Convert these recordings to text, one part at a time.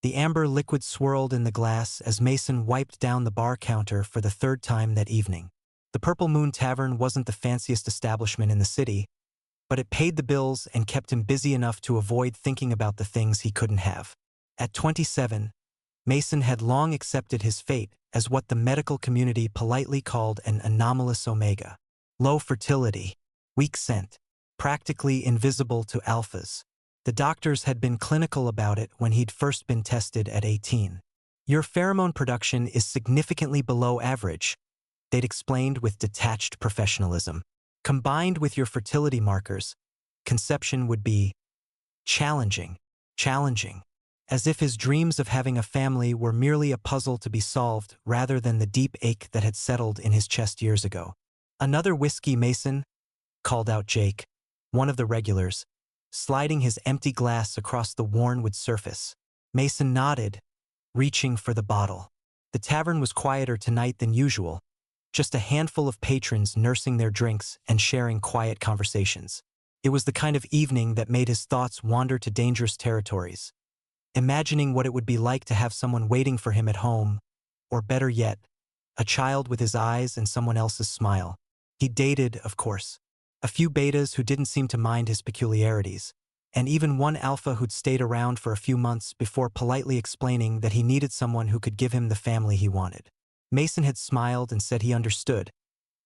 The amber liquid swirled in the glass as Mason wiped down the bar counter for the third time that evening. The Purple Moon Tavern wasn't the fanciest establishment in the city, but it paid the bills and kept him busy enough to avoid thinking about the things he couldn't have. At 27, Mason had long accepted his fate as what the medical community politely called an anomalous omega. Low fertility, weak scent, practically invisible to alphas. The doctors had been clinical about it when he'd first been tested at 18. Your pheromone production is significantly below average, they'd explained with detached professionalism. Combined with your fertility markers, conception would be challenging, as if his dreams of having a family were merely a puzzle to be solved rather than the deep ache that had settled in his chest years ago. "Another whiskey, Mason?" called out Jake, one of the regulars, sliding his empty glass across the worn wood surface. Mason nodded, reaching for the bottle. The tavern was quieter tonight than usual, just a handful of patrons nursing their drinks and sharing quiet conversations. It was the kind of evening that made his thoughts wander to dangerous territories, imagining what it would be like to have someone waiting for him at home, or better yet, a child with his eyes and someone else's smile. He dated, of course, a few betas who didn't seem to mind his peculiarities, and even one alpha who'd stayed around for a few months before politely explaining that he needed someone who could give him the family he wanted. Mason had smiled and said he understood,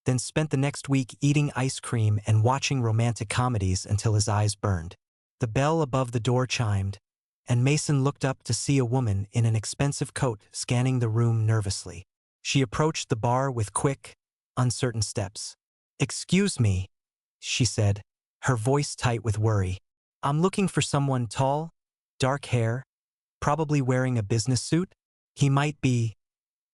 then spent the next week eating ice cream and watching romantic comedies until his eyes burned. The bell above the door chimed, and Mason looked up to see a woman in an expensive coat scanning the room nervously. She approached the bar with quick, uncertain steps. "Excuse me," she said, her voice tight with worry. "I'm looking for someone tall, dark hair, probably wearing a business suit. He might be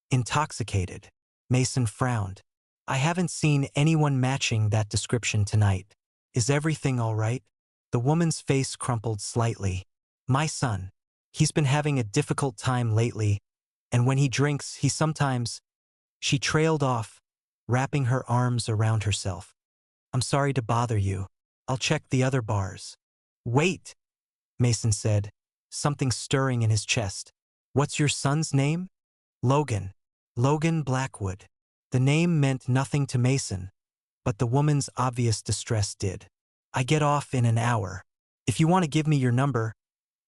intoxicated." Mason frowned. "I haven't seen anyone matching that description tonight. Is everything all right?" The woman's face crumpled slightly. "My son. He's been having a difficult time lately, and when he drinks, he sometimes—" She trailed off, wrapping her arms around herself. "I'm sorry to bother you. I'll check the other bars." "Wait," Mason said, something stirring in his chest. "What's your son's name?" "Logan. Logan Blackwood." The name meant nothing to Mason, but the woman's obvious distress did. "I get off in an hour. If you want to give me your number,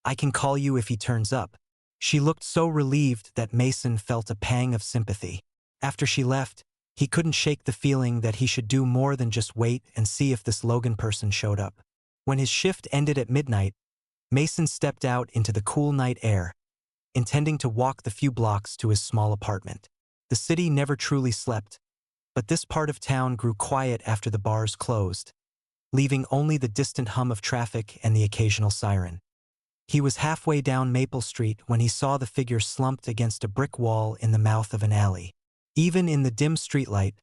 I can call you if he turns up." She looked so relieved that Mason felt a pang of sympathy. After she left, he couldn't shake the feeling that he should do more than just wait and see if this Logan person showed up. When his shift ended at midnight, Mason stepped out into the cool night air, intending to walk the few blocks to his small apartment. The city never truly slept, but this part of town grew quiet after the bars closed, leaving only the distant hum of traffic and the occasional siren. He was halfway down Maple Street when he saw the figure slumped against a brick wall in the mouth of an alley. Even in the dim streetlight,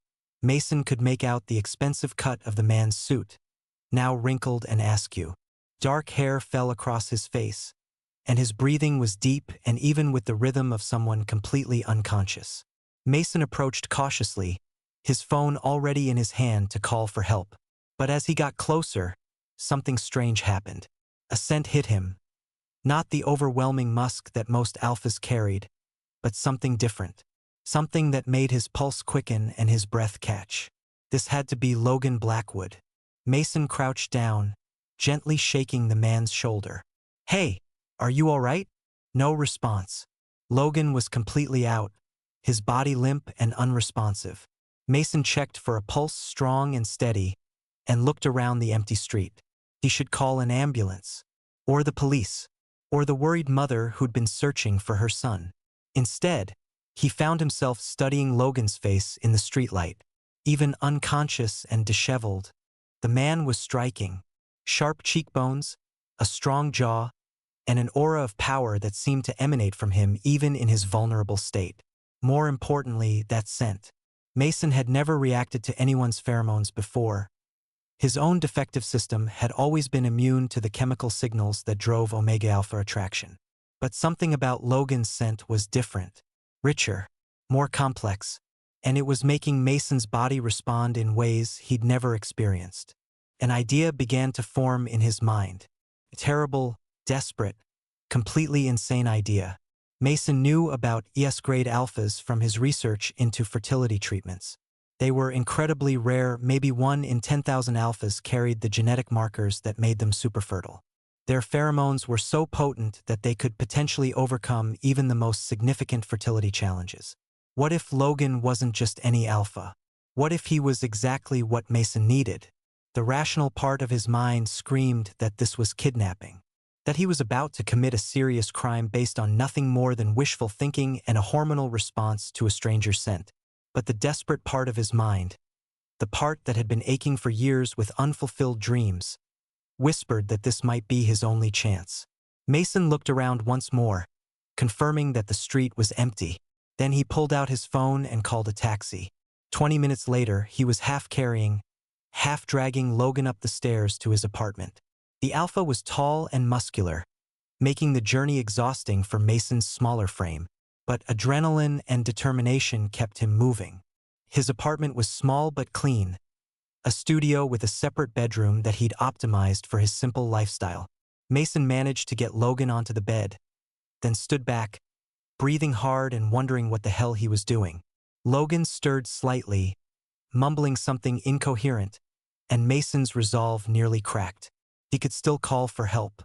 Mason could make out the expensive cut of the man's suit, now wrinkled and askew. Dark hair fell across his face, and his breathing was deep and even with the rhythm of someone completely unconscious. Mason approached cautiously, his phone already in his hand to call for help. But as he got closer, something strange happened. A scent hit him. Not the overwhelming musk that most alphas carried, but something different. Something that made his pulse quicken and his breath catch. This had to be Logan Blackwood. Mason crouched down, gently shaking the man's shoulder. "Hey, are you all right?" No response. Logan was completely out, his body limp and unresponsive. Mason checked for a pulse strong and steady, and looked around the empty street. He should call an ambulance, or the police, or the worried mother who'd been searching for her son. Instead, he found himself studying Logan's face in the streetlight. Even unconscious and disheveled, the man was striking. Sharp cheekbones, a strong jaw, and an aura of power that seemed to emanate from him even in his vulnerable state. More importantly, that scent. Mason had never reacted to anyone's pheromones before. His own defective system had always been immune to the chemical signals that drove Omega Alpha attraction. But something about Logan's scent was different, richer, more complex, and it was making Mason's body respond in ways he'd never experienced. An idea began to form in his mind. Terrible, desperate, Completely insane idea. Mason knew about ES-grade alphas from his research into fertility treatments. They were incredibly rare, maybe 1 in 10,000 alphas carried the genetic markers that made them superfertile. Their pheromones were so potent that they could potentially overcome even the most significant fertility challenges. What if Logan wasn't just any alpha? What if he was exactly what Mason needed? The rational part of his mind screamed that this was kidnapping, that he was about to commit a serious crime based on nothing more than wishful thinking and a hormonal response to a stranger's scent. But the desperate part of his mind, the part that had been aching for years with unfulfilled dreams, whispered that this might be his only chance. Mason looked around once more, confirming that the street was empty. Then he pulled out his phone and called a taxi. 20 minutes later, he was half carrying, half dragging Logan up the stairs to his apartment. The alpha was tall and muscular, making the journey exhausting for Mason's smaller frame, but adrenaline and determination kept him moving. His apartment was small but clean, a studio with a separate bedroom that he'd optimized for his simple lifestyle. Mason managed to get Logan onto the bed, then stood back, breathing hard and wondering what the hell he was doing. Logan stirred slightly, mumbling something incoherent, and Mason's resolve nearly cracked. He could still call for help,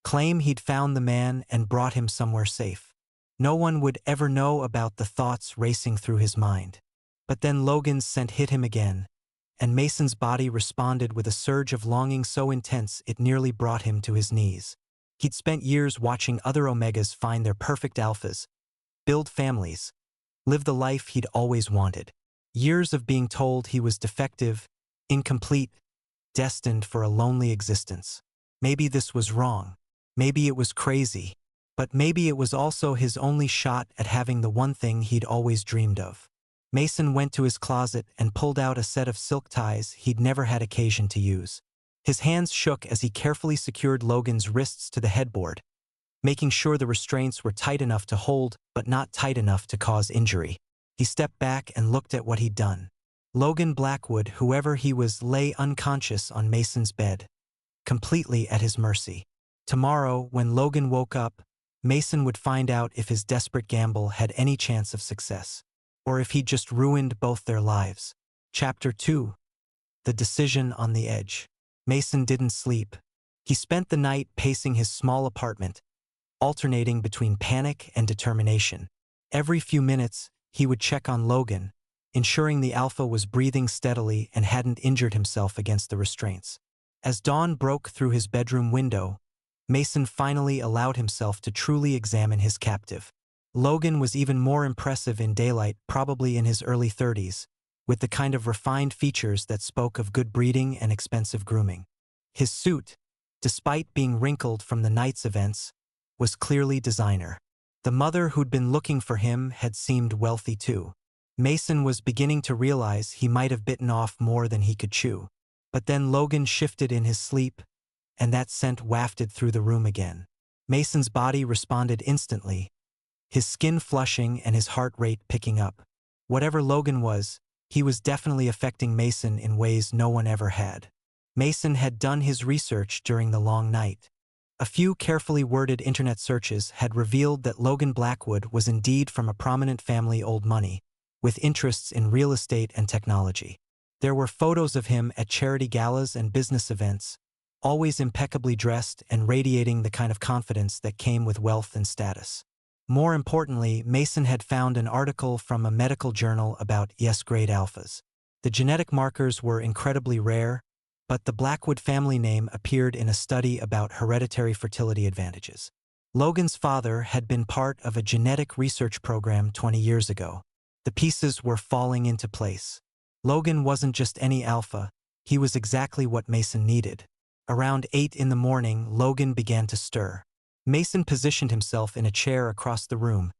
claim he'd found the man and brought him somewhere safe. No one would ever know about the thoughts racing through his mind. But then Logan's scent hit him again, and Mason's body responded with a surge of longing so intense it nearly brought him to his knees. He'd spent years watching other Omegas find their perfect alphas, build families, live the life he'd always wanted. Years of being told he was defective, incomplete, destined for a lonely existence. Maybe this was wrong. Maybe it was crazy. But maybe it was also his only shot at having the one thing he'd always dreamed of. Mason went to his closet and pulled out a set of silk ties he'd never had occasion to use. His hands shook as he carefully secured Logan's wrists to the headboard, making sure the restraints were tight enough to hold but not tight enough to cause injury. He stepped back and looked at what he'd done. Logan Blackwood, whoever he was, lay unconscious on Mason's bed, completely at his mercy. Tomorrow, when Logan woke up, Mason would find out if his desperate gamble had any chance of success, or if he'd just ruined both their lives. Chapter 2. The Decision on the Edge. Mason didn't sleep. He spent the night pacing his small apartment, alternating between panic and determination. Every few minutes, he would check on Logan, ensuring the alpha was breathing steadily and hadn't injured himself against the restraints. As dawn broke through his bedroom window, Mason finally allowed himself to truly examine his captive. Logan was even more impressive in daylight, probably in his early 30s, with the kind of refined features that spoke of good breeding and expensive grooming. His suit, despite being wrinkled from the night's events, was clearly designer. The mother who'd been looking for him had seemed wealthy too. Mason was beginning to realize he might have bitten off more than he could chew. But then Logan shifted in his sleep, and that scent wafted through the room again. Mason's body responded instantly, his skin flushing and his heart rate picking up. Whatever Logan was, he was definitely affecting Mason in ways no one ever had. Mason had done his research during the long night. A few carefully worded internet searches had revealed that Logan Blackwood was indeed from a prominent family, old money, with interests in real estate and technology. There were photos of him at charity galas and business events, always impeccably dressed and radiating the kind of confidence that came with wealth and status. More importantly, Mason had found an article from a medical journal about ES-grade alphas. The genetic markers were incredibly rare, but the Blackwood family name appeared in a study about hereditary fertility advantages. Logan's father had been part of a genetic research program 20 years ago. The pieces were falling into place. Logan wasn't just any alpha, he was exactly what Mason needed. Around 8 in the morning, Logan began to stir. Mason positioned himself in a chair across the room,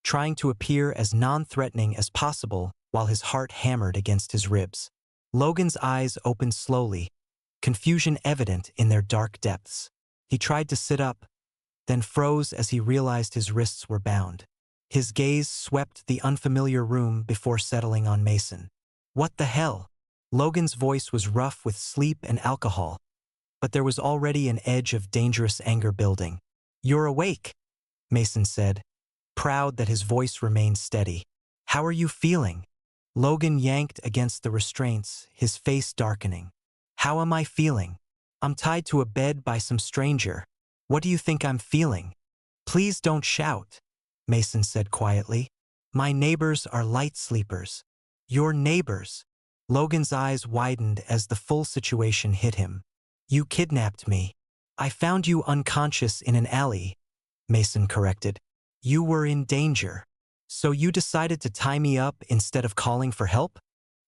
trying to appear as non-threatening as possible while his heart hammered against his ribs. Logan's eyes opened slowly, confusion evident in their dark depths. He tried to sit up, then froze as he realized his wrists were bound. His gaze swept the unfamiliar room before settling on Mason. What the hell? Logan's voice was rough with sleep and alcohol, but there was already an edge of dangerous anger building. You're awake, Mason said, proud that his voice remained steady. How are you feeling? Logan yanked against the restraints, his face darkening. How am I feeling? I'm tied to a bed by some stranger. What do you think I'm feeling? Please don't shout, Mason said quietly. My neighbors are light sleepers. Your neighbors. Logan's eyes widened as the full situation hit him. You kidnapped me. I found you unconscious in an alley, Mason corrected. You were in danger. So you decided to tie me up instead of calling for help?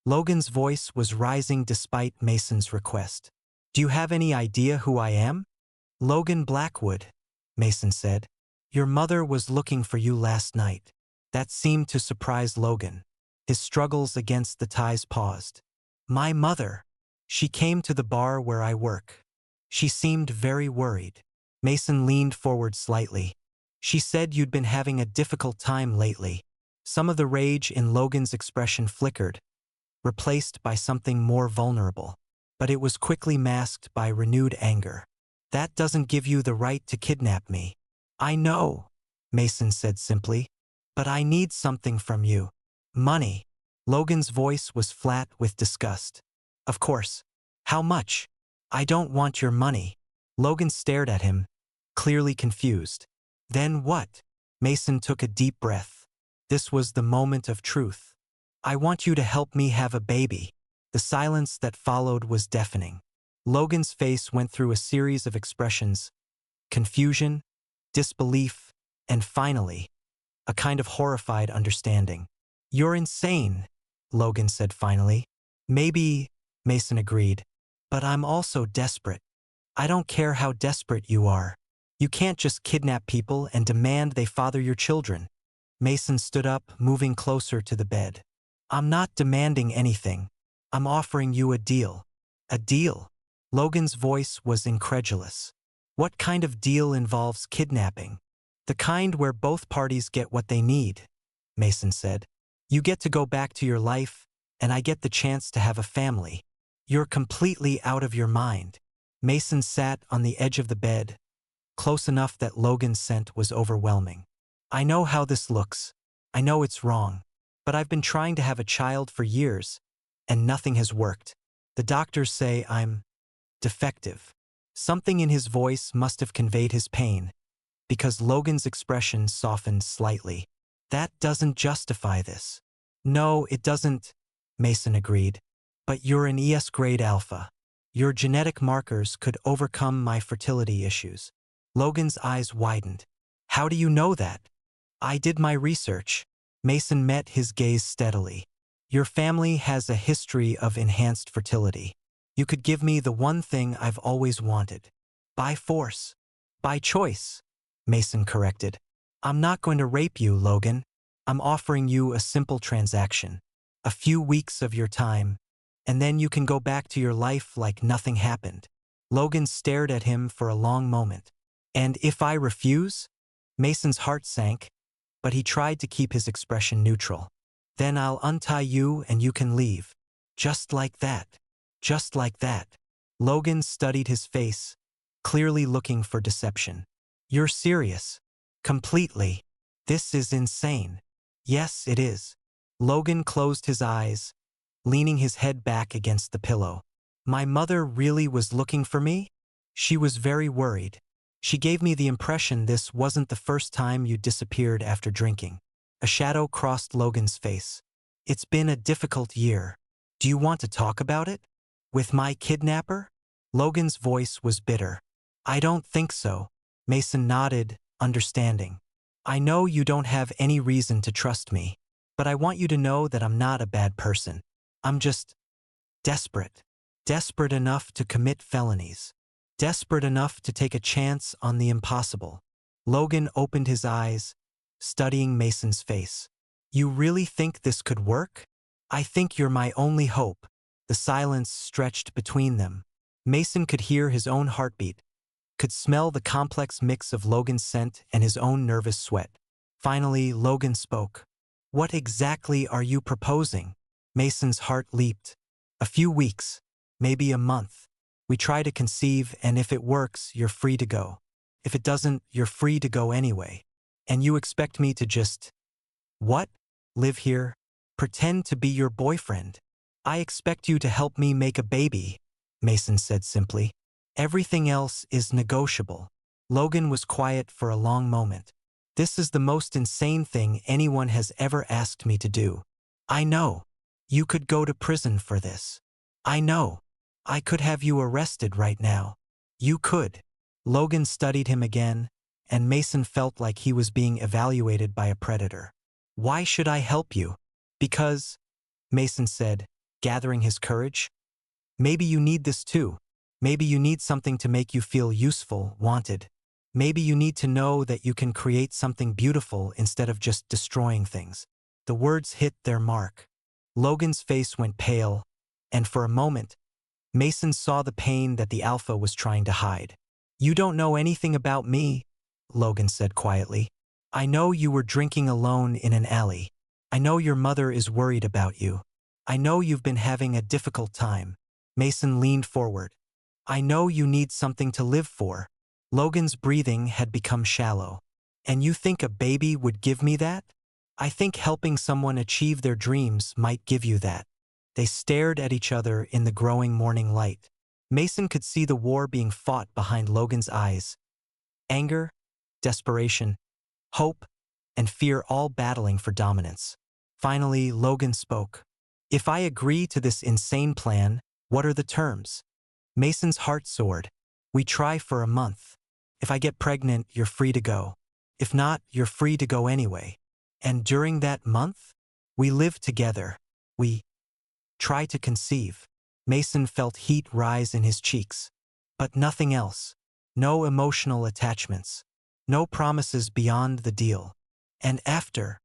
Logan's voice was rising despite Mason's request. Do you have any idea who I am? Logan Blackwood, Mason said. Your mother was looking for you last night. That seemed to surprise Logan. His struggles against the ties paused. My mother. She came to the bar where I work. She seemed very worried. Mason leaned forward slightly. She said you'd been having a difficult time lately. Some of the rage in Logan's expression flickered, replaced by something more vulnerable. But it was quickly masked by renewed anger. That doesn't give you the right to kidnap me. I know, Mason said simply, but I need something from you. Money. Logan's voice was flat with disgust. Of course. How much? I don't want your money. Logan stared at him, clearly confused. Then what? Mason took a deep breath. This was the moment of truth. I want you to help me have a baby. The silence that followed was deafening. Logan's face went through a series of expressions: confusion, disbelief, and finally, a kind of horrified understanding. You're insane, Logan said finally. Maybe, Mason agreed, but I'm also desperate. I don't care how desperate you are. You can't just kidnap people and demand they father your children. Mason stood up, moving closer to the bed. I'm not demanding anything. I'm offering you a deal. A deal? Logan's voice was incredulous. What kind of deal involves kidnapping? The kind where both parties get what they need, Mason said. You get to go back to your life, and I get the chance to have a family. You're completely out of your mind. Mason sat on the edge of the bed, close enough that Logan's scent was overwhelming. I know how this looks. I know it's wrong. But I've been trying to have a child for years, and nothing has worked. The doctors say I'm defective. Something in his voice must have conveyed his pain, because Logan's expression softened slightly. That doesn't justify this. No, it doesn't, Mason agreed. But you're an ES-grade alpha. Your genetic markers could overcome my fertility issues. Logan's eyes widened. How do you know that? I did my research. Mason met his gaze steadily. Your family has a history of enhanced fertility. You could give me the one thing I've always wanted. By force. By choice, Mason corrected. I'm not going to rape you, Logan. I'm offering you a simple transaction. A few weeks of your time, and then you can go back to your life like nothing happened. Logan stared at him for a long moment. And if I refuse? Mason's heart sank, but he tried to keep his expression neutral. Then I'll untie you and you can leave. Just like that. Just like that. Logan studied his face, clearly looking for deception. You're serious. Completely. This is insane. Yes, it is. Logan closed his eyes, leaning his head back against the pillow. My mother really was looking for me? She was very worried. She gave me the impression this wasn't the first time you disappeared after drinking. A shadow crossed Logan's face. It's been a difficult year. Do you want to talk about it? With my kidnapper? Logan's voice was bitter. I don't think so. Mason nodded, understanding. I know you don't have any reason to trust me, but I want you to know that I'm not a bad person. I'm just desperate. Desperate enough to commit felonies. Desperate enough to take a chance on the impossible. Logan opened his eyes, studying Mason's face. You really think this could work? I think you're my only hope. The silence stretched between them. Mason could hear his own heartbeat, could smell the complex mix of Logan's scent and his own nervous sweat. Finally, Logan spoke. What exactly are you proposing? Mason's heart leaped. A few weeks, maybe a month. We try to conceive, and if it works, you're free to go. If it doesn't, you're free to go anyway. And you expect me to just, what? Live here? Pretend to be your boyfriend? I expect you to help me make a baby, Mason said simply. Everything else is negotiable. Logan was quiet for a long moment. This is the most insane thing anyone has ever asked me to do. I know. You could go to prison for this. I know. I could have you arrested right now. You could. Logan studied him again, and Mason felt like he was being evaluated by a predator. Why should I help you? Because, Mason said, gathering his courage. Maybe you need this too. Maybe you need something to make you feel useful, wanted. Maybe you need to know that you can create something beautiful instead of just destroying things. The words hit their mark. Logan's face went pale, and for a moment, Mason saw the pain that the alpha was trying to hide. You don't know anything about me, Logan said quietly. I know you were drinking alone in an alley. I know your mother is worried about you. I know you've been having a difficult time. Mason leaned forward. I know you need something to live for. Logan's breathing had become shallow. And you think a baby would give me that? I think helping someone achieve their dreams might give you that. They stared at each other in the growing morning light. Mason could see the war being fought behind Logan's eyes. Anger, desperation, hope, and fear all battling for dominance. Finally, Logan spoke. If I agree to this insane plan, what are the terms? Mason's heart soared. We try for a month. If I get pregnant, you're free to go. If not, you're free to go anyway. And during that month, we live together. We try to conceive. Mason felt heat rise in his cheeks. But nothing else. No emotional attachments. No promises beyond the deal. And after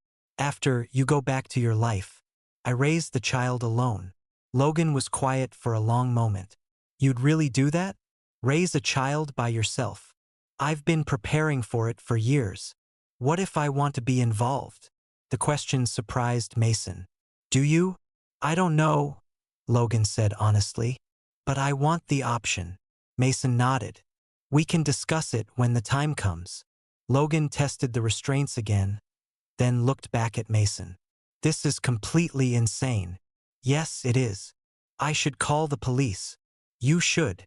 you go back to your life, I raised the child alone. Logan was quiet for a long moment. You'd really do that? Raise a child by yourself? I've been preparing for it for years. What if I want to be involved? The question surprised Mason. Do you? I don't know, Logan said honestly. But I want the option. Mason nodded. We can discuss it when the time comes. Logan tested the restraints again, then looked back at Mason. This is completely insane. Yes, it is. I should call the police. You should.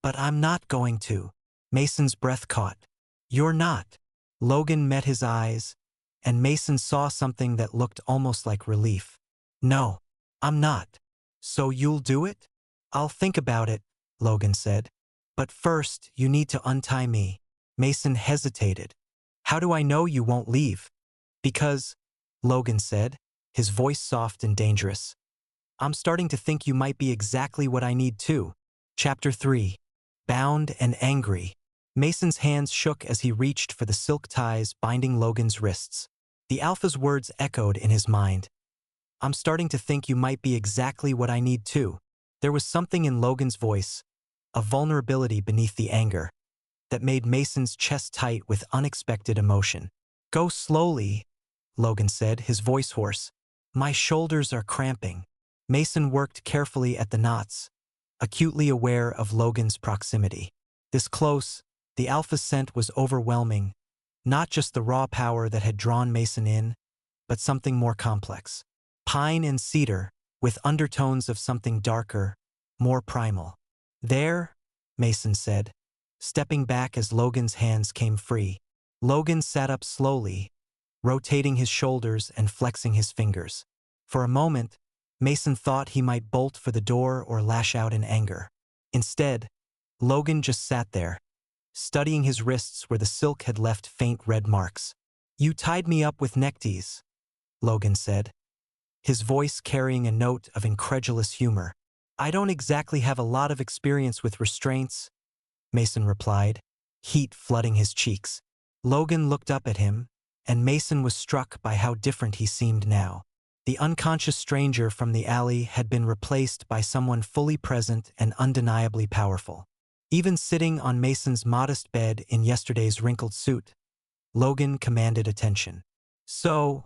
But I'm not going to. Mason's breath caught. You're not. Logan met his eyes, and Mason saw something that looked almost like relief. No, I'm not. So you'll do it? I'll think about it, Logan said. But first, you need to untie me. Mason hesitated. How do I know you won't leave? Because, Logan said, his voice soft and dangerous. I'm starting to think you might be exactly what I need too. Chapter 3. Bound and Angry. Mason's hands shook as he reached for the silk ties binding Logan's wrists. The alpha's words echoed in his mind. I'm starting to think you might be exactly what I need too. There was something in Logan's voice, a vulnerability beneath the anger, that made Mason's chest tight with unexpected emotion. Go slowly, Logan said, his voice hoarse. My shoulders are cramping. Mason worked carefully at the knots, acutely aware of Logan's proximity. This close, the alpha scent was overwhelming, not just the raw power that had drawn Mason in, but something more complex. Pine and cedar, with undertones of something darker, more primal. There, Mason said, stepping back as Logan's hands came free. Logan sat up slowly, rotating his shoulders and flexing his fingers. For a moment, Mason thought he might bolt for the door or lash out in anger. Instead, Logan just sat there, studying his wrists where the silk had left faint red marks. You tied me up with neckties, Logan said, his voice carrying a note of incredulous humor. I don't exactly have a lot of experience with restraints, Mason replied, heat flooding his cheeks. Logan looked up at him, and Mason was struck by how different he seemed now. The unconscious stranger from the alley had been replaced by someone fully present and undeniably powerful. Even sitting on Mason's modest bed in yesterday's wrinkled suit, Logan commanded attention. So,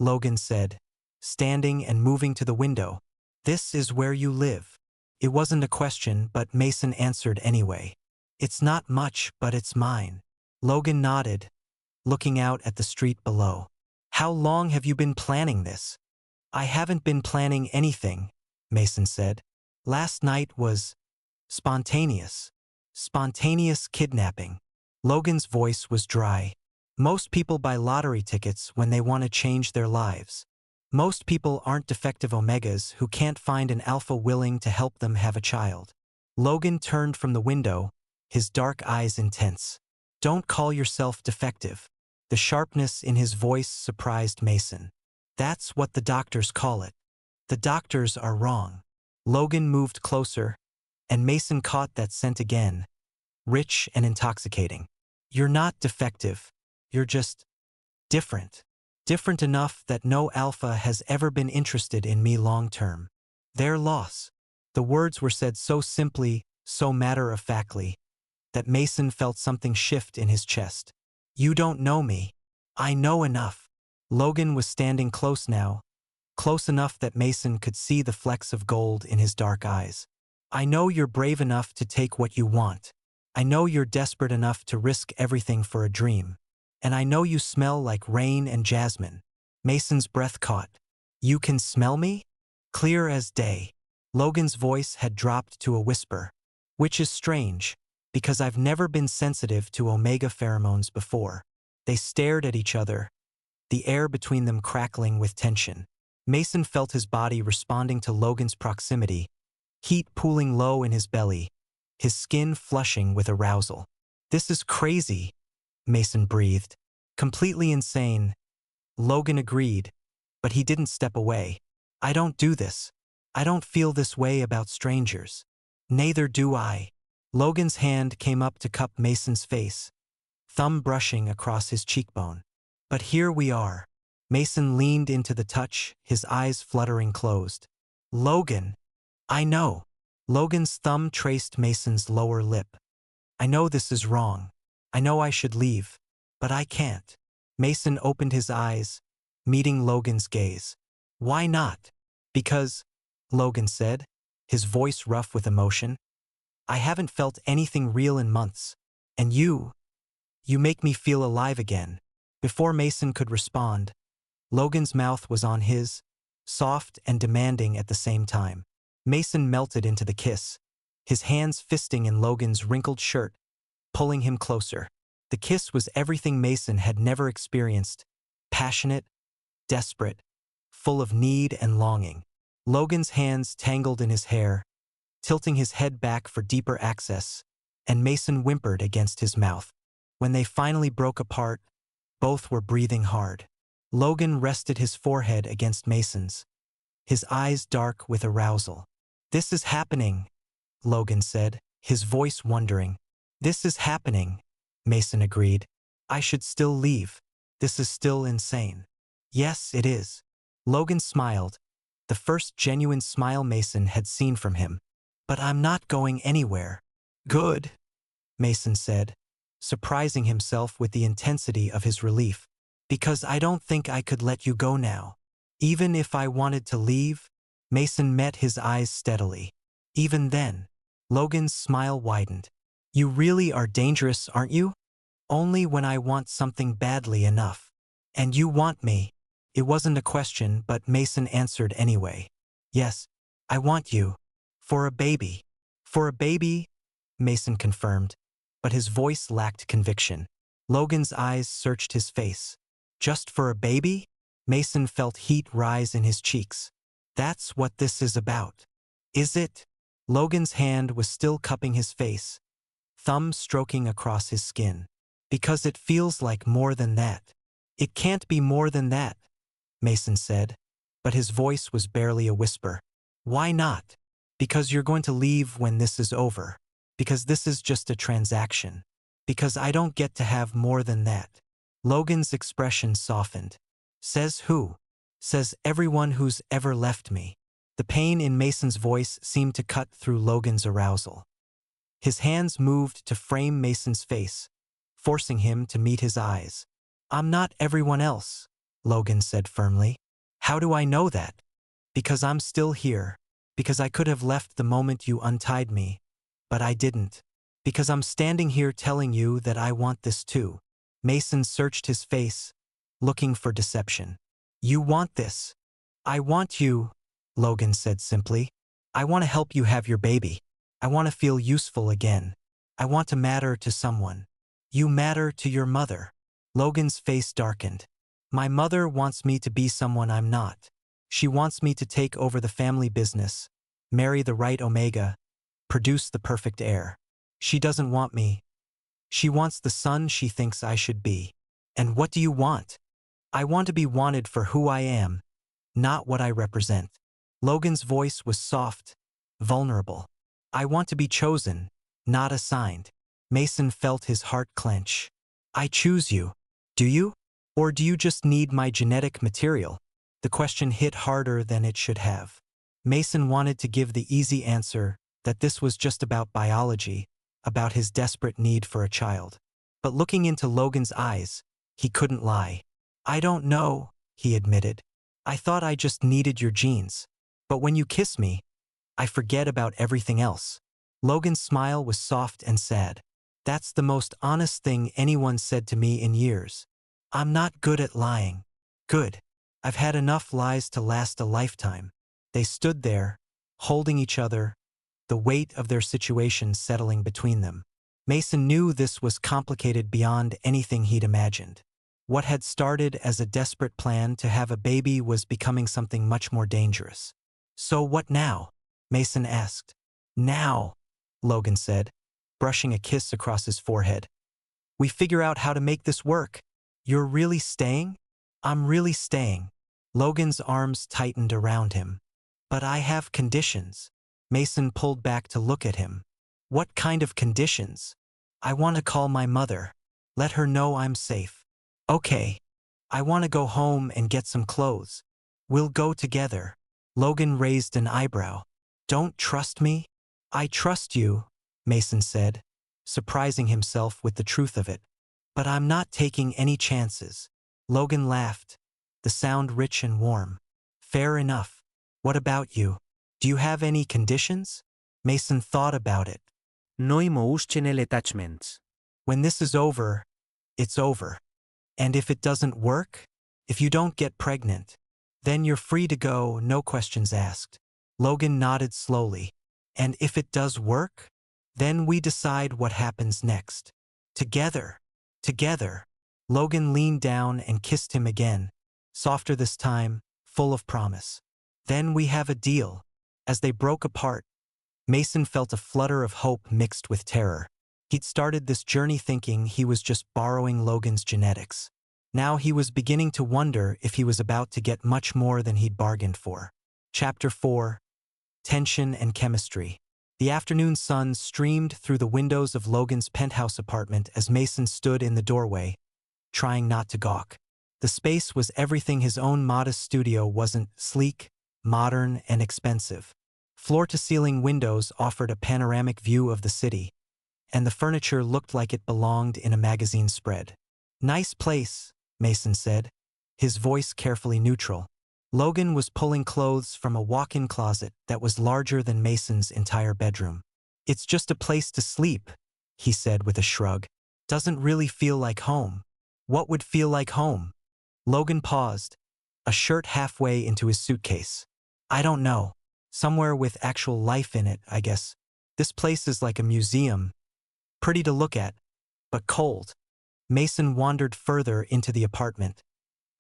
Logan said, standing and moving to the window, this is where you live. It wasn't a question, but Mason answered anyway. It's not much, but it's mine. Logan nodded, looking out at the street below. How long have you been planning this? I haven't been planning anything, Mason said. Last night was spontaneous. Spontaneous kidnapping. Logan's voice was dry. Most people buy lottery tickets when they want to change their lives. Most people aren't defective omegas who can't find an alpha willing to help them have a child. Logan turned from the window, his dark eyes intense. Don't call yourself defective. The sharpness in his voice surprised Mason. That's what the doctors call it. The doctors are wrong. Logan moved closer, and Mason caught that scent again, rich and intoxicating. You're not defective. You're just different. Different enough that no alpha has ever been interested in me long-term. Their loss. The words were said so simply, so matter-of-factly, that Mason felt something shift in his chest. You don't know me. I know enough. Logan was standing close now, close enough that Mason could see the flecks of gold in his dark eyes. I know you're brave enough to take what you want. I know you're desperate enough to risk everything for a dream. And I know you smell like rain and jasmine. Mason's breath caught. You can smell me? Clear as day. Logan's voice had dropped to a whisper, which is strange, because I've never been sensitive to omega pheromones before. They stared at each other, the air between them crackling with tension. Mason felt his body responding to Logan's proximity, heat pooling low in his belly, his skin flushing with arousal. This is crazy, Mason breathed. Completely insane. Logan agreed, but he didn't step away. I don't do this. I don't feel this way about strangers. Neither do I. Logan's hand came up to cup Mason's face, thumb brushing across his cheekbone. But here we are. Mason leaned into the touch, his eyes fluttering closed. Logan. I know. Logan's thumb traced Mason's lower lip. I know this is wrong. I know I should leave, but I can't. Mason opened his eyes, meeting Logan's gaze. Why not? Because, Logan said, his voice rough with emotion, I haven't felt anything real in months, and you make me feel alive again. Before Mason could respond, Logan's mouth was on his, soft and demanding at the same time. Mason melted into the kiss, his hands fisting in Logan's wrinkled shirt, pulling him closer. The kiss was everything Mason had never experienced, passionate, desperate, full of need and longing. Logan's hands tangled in his hair, tilting his head back for deeper access, and Mason whimpered against his mouth. When they finally broke apart, both were breathing hard. Logan rested his forehead against Mason's, his eyes dark with arousal. This is happening, Logan said, his voice wondering. This is happening, Mason agreed. I should still leave. This is still insane. Yes, it is. Logan smiled, the first genuine smile Mason had seen from him. But I'm not going anywhere. Good, Mason said, surprising himself with the intensity of his relief. Because I don't think I could let you go now. Even if I wanted to leave, Mason met his eyes steadily. Even then, Logan's smile widened. You really are dangerous, aren't you? Only when I want something badly enough. And you want me. It wasn't a question, but Mason answered anyway. Yes, I want you. For a baby. For a baby, Mason confirmed, but his voice lacked conviction. Logan's eyes searched his face. Just for a baby? Mason felt heat rise in his cheeks. That's what this is about. Is it? Logan's hand was still cupping his face, thumb stroking across his skin. Because it feels like more than that. It can't be more than that, Mason said, but his voice was barely a whisper. Why not? Because you're going to leave when this is over. Because this is just a transaction. Because I don't get to have more than that. Logan's expression softened. Says who? Says everyone who's ever left me. The pain in Mason's voice seemed to cut through Logan's arousal. His hands moved to frame Mason's face, forcing him to meet his eyes. I'm not everyone else, Logan said firmly. How do I know that? Because I'm still here. Because I could have left the moment you untied me, but I didn't. Because I'm standing here telling you that I want this too. Mason searched his face, looking for deception. You want this. I want you, Logan said simply. I want to help you have your baby. I want to feel useful again. I want to matter to someone. You matter to your mother. Logan's face darkened. My mother wants me to be someone I'm not. She wants me to take over the family business, marry the right Omega, produce the perfect heir. She doesn't want me. She wants the son she thinks I should be. And what do you want? I want to be wanted for who I am, not what I represent. Logan's voice was soft, vulnerable. I want to be chosen, not assigned. Mason felt his heart clench. I choose you. Do you? Or do you just need my genetic material? The question hit harder than it should have. Mason wanted to give the easy answer that this was just about biology, about his desperate need for a child. But looking into Logan's eyes, he couldn't lie. I don't know, he admitted. I thought I just needed your genes. But when you kiss me, I forget about everything else. Logan's smile was soft and sad. That's the most honest thing anyone said to me in years. I'm not good at lying. Good. I've had enough lies to last a lifetime. They stood there, holding each other, the weight of their situation settling between them. Mason knew this was complicated beyond anything he'd imagined. What had started as a desperate plan to have a baby was becoming something much more dangerous. So what now? Mason asked. Now, Logan said, brushing a kiss across his forehead. We figure out how to make this work. You're really staying? I'm really staying. Logan's arms tightened around him. But I have conditions. Mason pulled back to look at him. What kind of conditions? I want to call my mother. Let her know I'm safe. Okay. I want to go home and get some clothes. We'll go together. Logan raised an eyebrow. Don't trust me? I trust you, Mason said, surprising himself with the truth of it. But I'm not taking any chances. Logan laughed, the sound rich and warm. Fair enough. What about you? Do you have any conditions? Mason thought about it. No emotional attachments. When this is over, it's over. And if it doesn't work, if you don't get pregnant, then you're free to go, no questions asked. Logan nodded slowly. And if it does work, then we decide what happens next. Together. Together. Logan leaned down and kissed him again, softer this time, full of promise. Then we have a deal. As they broke apart, Mason felt a flutter of hope mixed with terror. He'd started this journey thinking he was just borrowing Logan's genetics. Now he was beginning to wonder if he was about to get much more than he'd bargained for. Chapter 4. Tension and Chemistry. The afternoon sun streamed through the windows of Logan's penthouse apartment as Mason stood in the doorway, trying not to gawk. The space was everything his own modest studio wasn't: sleek, modern, and expensive. Floor-to-ceiling windows offered a panoramic view of the city, and the furniture looked like it belonged in a magazine spread. Nice place, Mason said, his voice carefully neutral. Logan was pulling clothes from a walk-in closet that was larger than Mason's entire bedroom. It's just a place to sleep, he said with a shrug. Doesn't really feel like home. What would feel like home? Logan paused, a shirt halfway into his suitcase. I don't know. Somewhere with actual life in it, I guess. This place is like a museum. Pretty to look at, but cold. Mason wandered further into the apartment,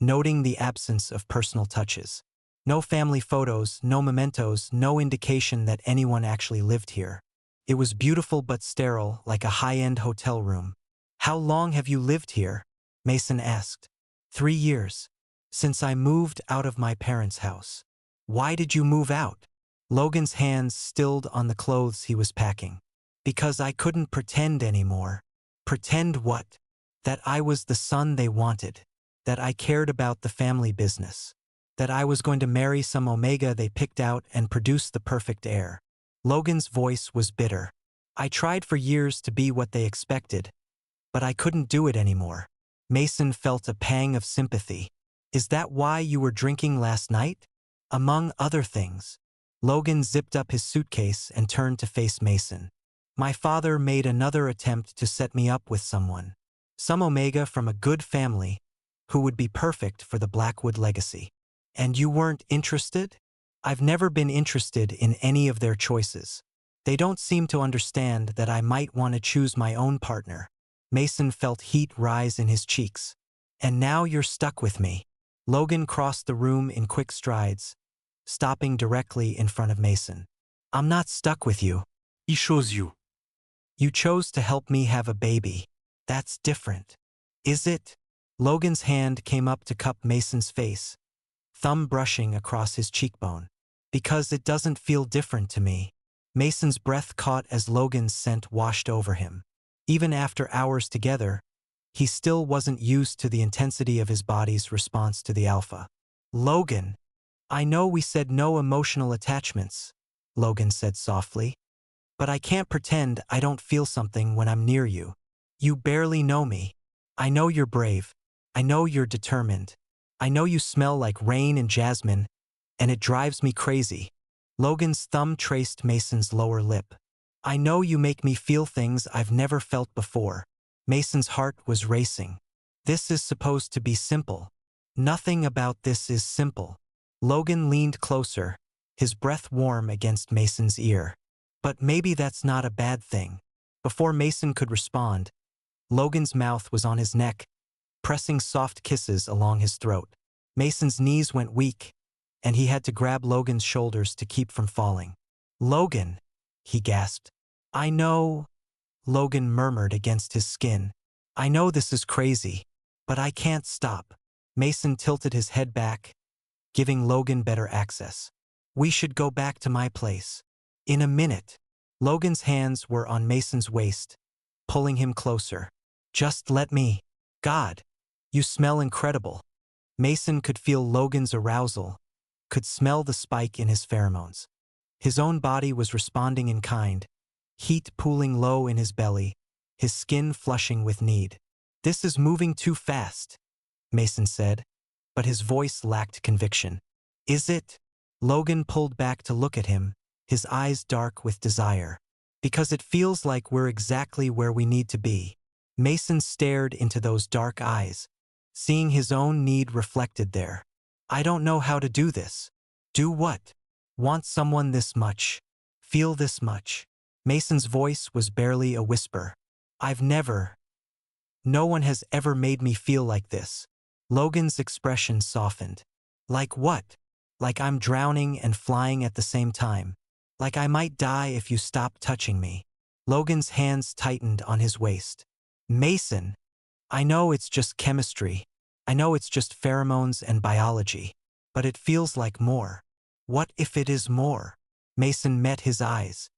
noting the absence of personal touches. No family photos, no mementos, no indication that anyone actually lived here. It was beautiful but sterile, like a high-end hotel room. How long have you lived here? Mason asked. 3 years. Since I moved out of my parents' house. Why did you move out? Logan's hands stilled on the clothes he was packing. Because I couldn't pretend anymore. Pretend what? That I was the son they wanted. That I cared about the family business. That I was going to marry some Omega they picked out and produce the perfect heir. Logan's voice was bitter. I tried for years to be what they expected, but I couldn't do it anymore. Mason felt a pang of sympathy. Is that why you were drinking last night? Among other things. Logan zipped up his suitcase and turned to face Mason. My father made another attempt to set me up with someone. Some Omega from a good family who would be perfect for the Blackwood legacy. And you weren't interested? I've never been interested in any of their choices. They don't seem to understand that I might want to choose my own partner. Mason felt heat rise in his cheeks. And now you're stuck with me. Logan crossed the room in quick strides, stopping directly in front of Mason. I'm not stuck with you. He chose you. You chose to help me have a baby. That's different. Is it? Logan's hand came up to cup Mason's face, thumb brushing across his cheekbone. Because it doesn't feel different to me. Mason's breath caught as Logan's scent washed over him. Even after hours together, he still wasn't used to the intensity of his body's response to the alpha. Logan, I know we said no emotional attachments, Logan said softly. But I can't pretend I don't feel something when I'm near you. You barely know me. I know you're brave. I know you're determined. I know you smell like rain and jasmine, and it drives me crazy. Logan's thumb traced Mason's lower lip. I know you make me feel things I've never felt before. Mason's heart was racing. This is supposed to be simple. Nothing about this is simple. Logan leaned closer, his breath warm against Mason's ear. But maybe that's not a bad thing. Before Mason could respond, Logan's mouth was on his neck, pressing soft kisses along his throat. Mason's knees went weak, and he had to grab Logan's shoulders to keep from falling. Logan, he gasped. I know, Logan murmured against his skin. I know this is crazy, but I can't stop. Mason tilted his head back, giving Logan better access. We should go back to my place. In a minute. Logan's hands were on Mason's waist, pulling him closer. Just let me. God, you smell incredible. Mason could feel Logan's arousal, could smell the spike in his pheromones. His own body was responding in kind, heat pooling low in his belly, his skin flushing with need. This is moving too fast, Mason said, but his voice lacked conviction. Is it? Logan pulled back to look at him, his eyes dark with desire. Because it feels like we're exactly where we need to be. Mason stared into those dark eyes, seeing his own need reflected there. I don't know how to do this. Do what? Want someone this much? Feel this much? Mason's voice was barely a whisper. I've never. No one has ever made me feel like this. Logan's expression softened. Like what? Like I'm drowning and flying at the same time. Like I might die if you stop touching me. Logan's hands tightened on his waist. Mason, I know it's just chemistry. I know it's just pheromones and biology. But it feels like more. What if it is more? Mason met his eyes.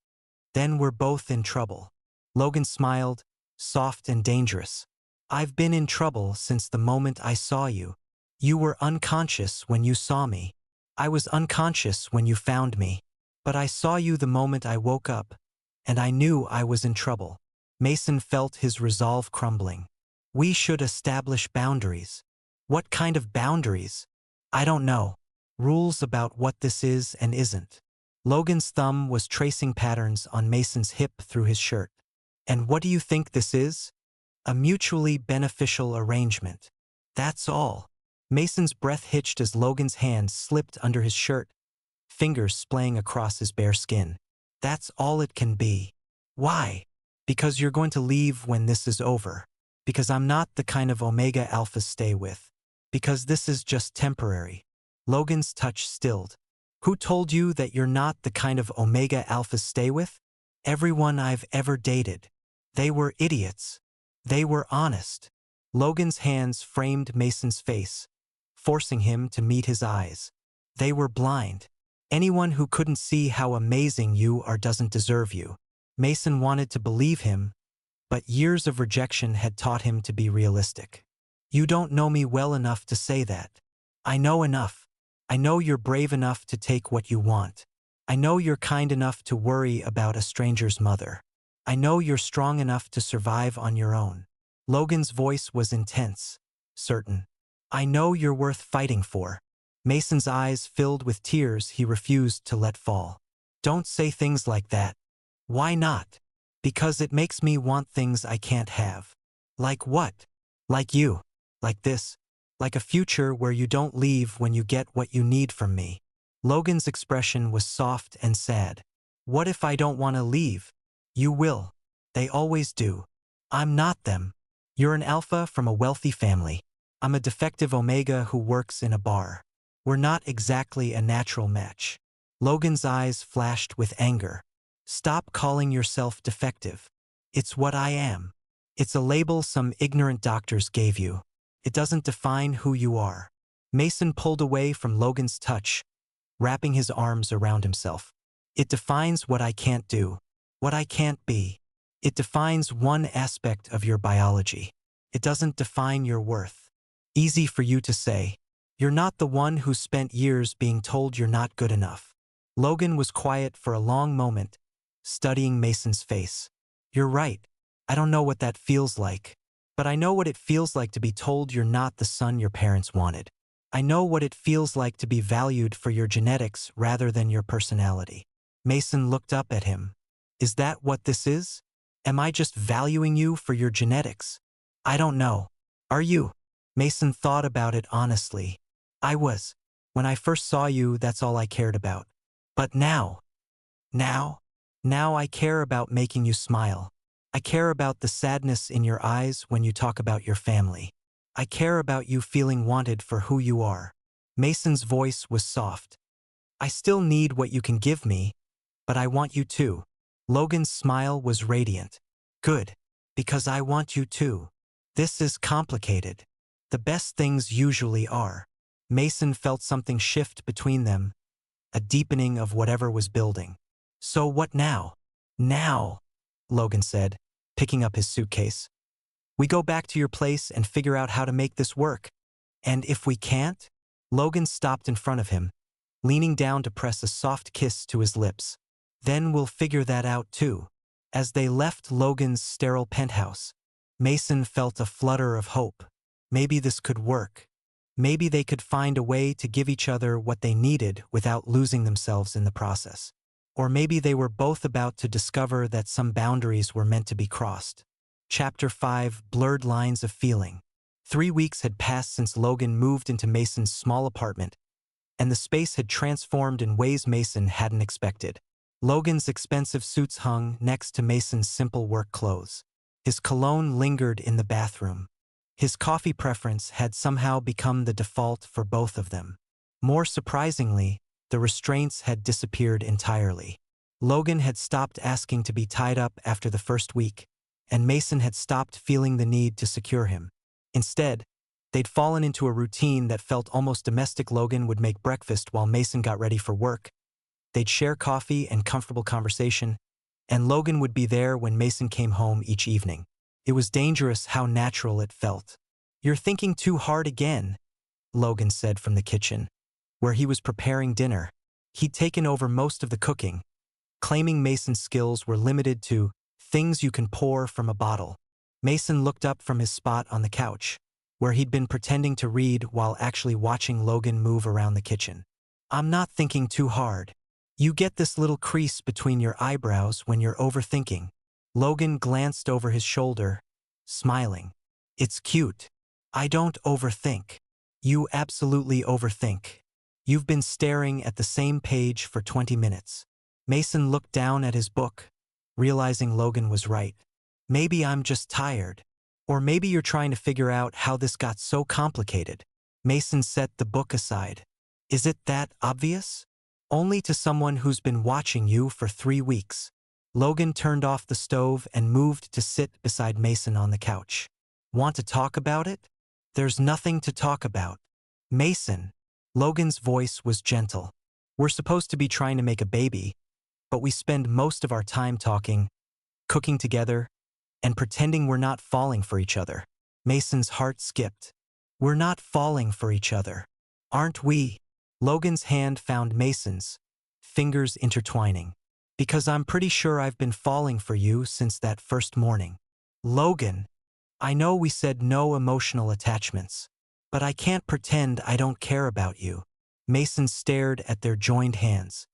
Then we're both in trouble. Logan smiled, soft and dangerous. I've been in trouble since the moment I saw you. You were unconscious when you saw me. I was unconscious when you found me. But I saw you the moment I woke up, and I knew I was in trouble. Mason felt his resolve crumbling. We should establish boundaries. What kind of boundaries? I don't know. Rules about what this is and isn't. Logan's thumb was tracing patterns on Mason's hip through his shirt. And what do you think this is? A mutually beneficial arrangement. That's all. Mason's breath hitched as Logan's hand slipped under his shirt, fingers splaying across his bare skin. That's all it can be. Why? Because you're going to leave when this is over. Because I'm not the kind of Omega Alpha stay with. Because this is just temporary. Logan's touch stilled. Who told you that you're not the kind of Omega Alpha stay with? Everyone I've ever dated. They were idiots. They were honest. Logan's hands framed Mason's face, forcing him to meet his eyes. They were blind. Anyone who couldn't see how amazing you are doesn't deserve you. Mason wanted to believe him, but years of rejection had taught him to be realistic. You don't know me well enough to say that. I know enough. I know you're brave enough to take what you want. I know you're kind enough to worry about a stranger's mother. I know you're strong enough to survive on your own. Logan's voice was intense, certain. I know you're worth fighting for. Mason's eyes filled with tears he refused to let fall. Don't say things like that. Why not? Because it makes me want things I can't have. Like what? Like you. Like this. Like a future where you don't leave when you get what you need from me. Logan's expression was soft and sad. What if I don't want to leave? You will. They always do. I'm not them. You're an alpha from a wealthy family. I'm a defective omega who works in a bar. We're not exactly a natural match. Logan's eyes flashed with anger. Stop calling yourself defective. It's what I am. It's a label some ignorant doctors gave you. It doesn't define who you are. Mason pulled away from Logan's touch, wrapping his arms around himself. It defines what I can't do, what I can't be. It defines one aspect of your biology. It doesn't define your worth. Easy for you to say. You're not the one who spent years being told you're not good enough. Logan was quiet for a long moment, studying Mason's face. You're right. I don't know what that feels like. But I know what it feels like to be told you're not the son your parents wanted. I know what it feels like to be valued for your genetics rather than your personality. Mason looked up at him. Is that what this is? Am I just valuing you for your genetics? I don't know. Are you? Mason thought about it honestly. I was. When I first saw you, that's all I cared about. But now I care about making you smile. I care about the sadness in your eyes when you talk about your family. I care about you feeling wanted for who you are. Mason's voice was soft. I still need what you can give me, but I want you too. Logan's smile was radiant. Good, because I want you too. This is complicated. The best things usually are. Mason felt something shift between them, a deepening of whatever was building. So what now? Now, Logan said, picking up his suitcase. We go back to your place and figure out how to make this work. And if we can't? Logan stopped in front of him, leaning down to press a soft kiss to his lips. Then we'll figure that out too. As they left Logan's sterile penthouse, Mason felt a flutter of hope. Maybe this could work. Maybe they could find a way to give each other what they needed without losing themselves in the process. Or maybe they were both about to discover that some boundaries were meant to be crossed. Chapter 5: Blurred Lines of Feeling. 3 weeks had passed since Logan moved into Mason's small apartment, and the space had transformed in ways Mason hadn't expected. Logan's expensive suits hung next to Mason's simple work clothes. His cologne lingered in the bathroom. His coffee preference had somehow become the default for both of them. More surprisingly, the restraints had disappeared entirely. Logan had stopped asking to be tied up after the first week, and Mason had stopped feeling the need to secure him. Instead, they'd fallen into a routine that felt almost domestic. Logan would make breakfast while Mason got ready for work. They'd share coffee and comfortable conversation, and Logan would be there when Mason came home each evening. It was dangerous how natural it felt. You're thinking too hard again, Logan said from the kitchen, where he was preparing dinner. He'd taken over most of the cooking, claiming Mason's skills were limited to things you can pour from a bottle. Mason looked up from his spot on the couch, where he'd been pretending to read while actually watching Logan move around the kitchen. I'm not thinking too hard. You get this little crease between your eyebrows when you're overthinking. Logan glanced over his shoulder, smiling. It's cute. I don't overthink. You absolutely overthink. You've been staring at the same page for 20 minutes. Mason looked down at his book, realizing Logan was right. Maybe I'm just tired. Or maybe you're trying to figure out how this got so complicated. Mason set the book aside. Is it that obvious? Only to someone who's been watching you for 3 weeks. Logan turned off the stove and moved to sit beside Mason on the couch. Want to talk about it? There's nothing to talk about. Mason. Logan's voice was gentle. We're supposed to be trying to make a baby, but we spend most of our time talking, cooking together, and pretending we're not falling for each other. Mason's heart skipped. We're not falling for each other, aren't we? Logan's hand found Mason's, fingers intertwining. Because I'm pretty sure I've been falling for you since that first morning. Logan, I know we said no emotional attachments, but I can't pretend I don't care about you. Mason stared at their joined hands.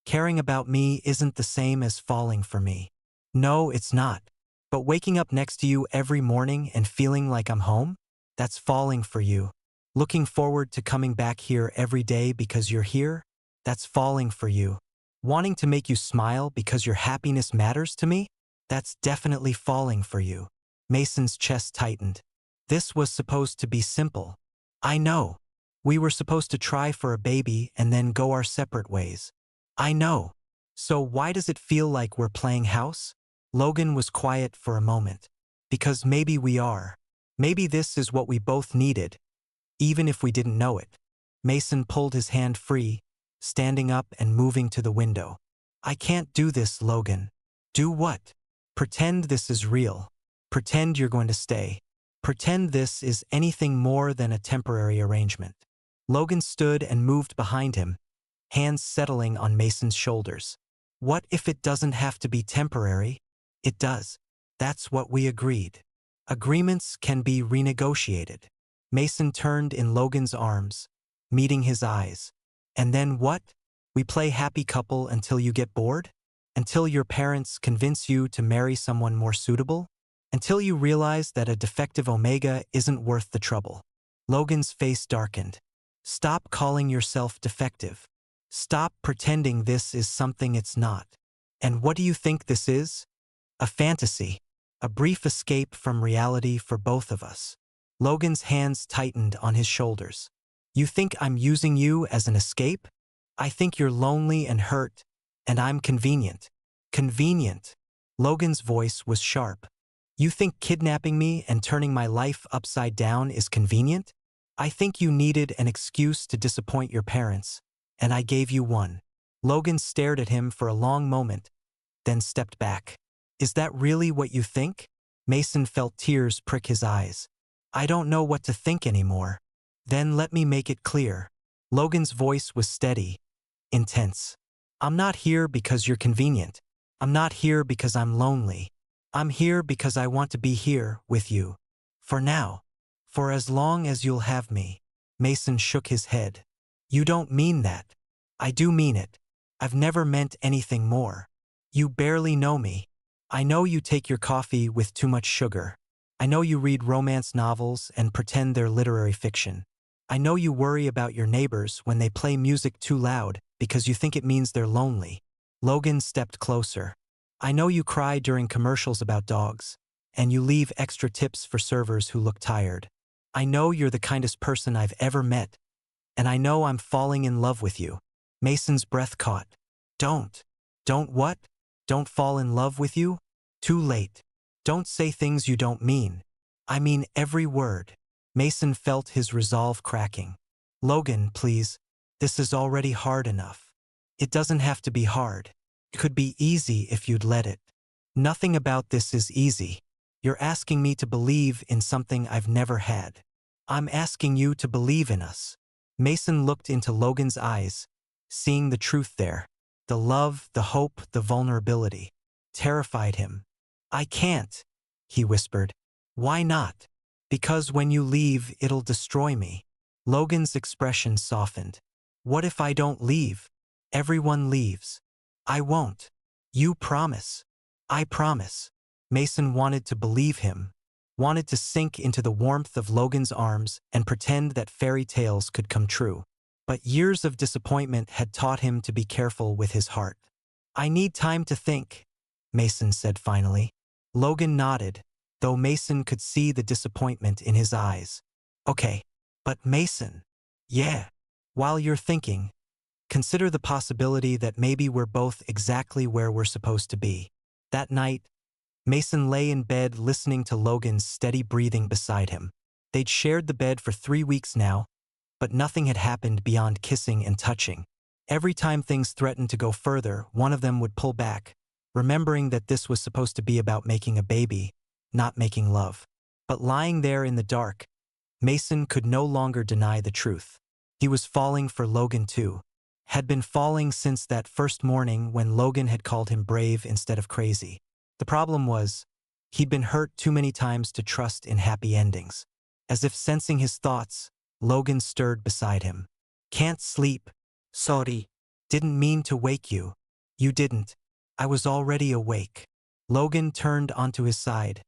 Caring about me isn't the same as falling for me. No, it's not. But waking up next to you every morning and feeling like I'm home? That's falling for you. Looking forward to coming back here every day because you're here? That's falling for you. Wanting to make you smile because your happiness matters to me? That's definitely falling for you. Mason's chest tightened. This was supposed to be simple. I know. We were supposed to try for a baby and then go our separate ways. I know. So why does it feel like we're playing house? Logan was quiet for a moment. Because maybe we are. Maybe this is what we both needed, even if we didn't know it. Mason pulled his hand free, standing up and moving to the window. I can't do this, Logan. Do what? Pretend this is real. Pretend you're going to stay. Pretend this is anything more than a temporary arrangement. Logan stood and moved behind him, hands settling on Mason's shoulders. What if it doesn't have to be temporary? It does. That's what we agreed. Agreements can be renegotiated. Mason turned in Logan's arms, meeting his eyes. And then what? We play happy couple until you get bored? Until your parents convince you to marry someone more suitable? Until you realize that a defective Omega isn't worth the trouble. Logan's face darkened. Stop calling yourself defective. Stop pretending this is something it's not. And what do you think this is? A fantasy. A brief escape from reality for both of us. Logan's hands tightened on his shoulders. You think I'm using you as an escape? I think you're lonely and hurt, and I'm convenient. Convenient. Logan's voice was sharp. You think kidnapping me and turning my life upside down is convenient? I think you needed an excuse to disappoint your parents, and I gave you one. Logan stared at him for a long moment, then stepped back. Is that really what you think? Mason felt tears prick his eyes. I don't know what to think anymore. Then let me make it clear. Logan's voice was steady, intense. I'm not here because you're convenient. I'm not here because I'm lonely. I'm here because I want to be here with you. For now. For as long as you'll have me. Mason shook his head. You don't mean that. I do mean it. I've never meant anything more. You barely know me. I know you take your coffee with too much sugar. I know you read romance novels and pretend they're literary fiction. I know you worry about your neighbors when they play music too loud because you think it means they're lonely. Logan stepped closer. I know you cry during commercials about dogs, and you leave extra tips for servers who look tired. I know you're the kindest person I've ever met, and I know I'm falling in love with you. Mason's breath caught. Don't. Don't what? Don't fall in love with you? Too late. Don't say things you don't mean. I mean every word. Mason felt his resolve cracking. Logan, please. This is already hard enough. It doesn't have to be hard. It could be easy if you'd let it. Nothing about this is easy. You're asking me to believe in something I've never had. I'm asking you to believe in us. Mason looked into Logan's eyes, seeing the truth there. The love, the hope, the vulnerability. Terrified him. I can't, he whispered. Why not? Because when you leave, it'll destroy me. Logan's expression softened. What if I don't leave? Everyone leaves. I won't. You promise. I promise. Mason wanted to believe him, wanted to sink into the warmth of Logan's arms and pretend that fairy tales could come true. But years of disappointment had taught him to be careful with his heart. I need time to think, Mason said finally. Logan nodded, though Mason could see the disappointment in his eyes. Okay, but Mason. Yeah. While you're thinking, consider the possibility that maybe we're both exactly where we're supposed to be. That night, Mason lay in bed listening to Logan's steady breathing beside him. They'd shared the bed for 3 weeks now, but nothing had happened beyond kissing and touching. Every time things threatened to go further, one of them would pull back, remembering that this was supposed to be about making a baby, not making love. But lying there in the dark, Mason could no longer deny the truth. He was falling for Logan too. Had been falling since that first morning when Logan had called him brave instead of crazy. The problem was, he'd been hurt too many times to trust in happy endings. As if sensing his thoughts, Logan stirred beside him. Can't sleep. Sorry. Didn't mean to wake you. You didn't. I was already awake. Logan turned onto his side,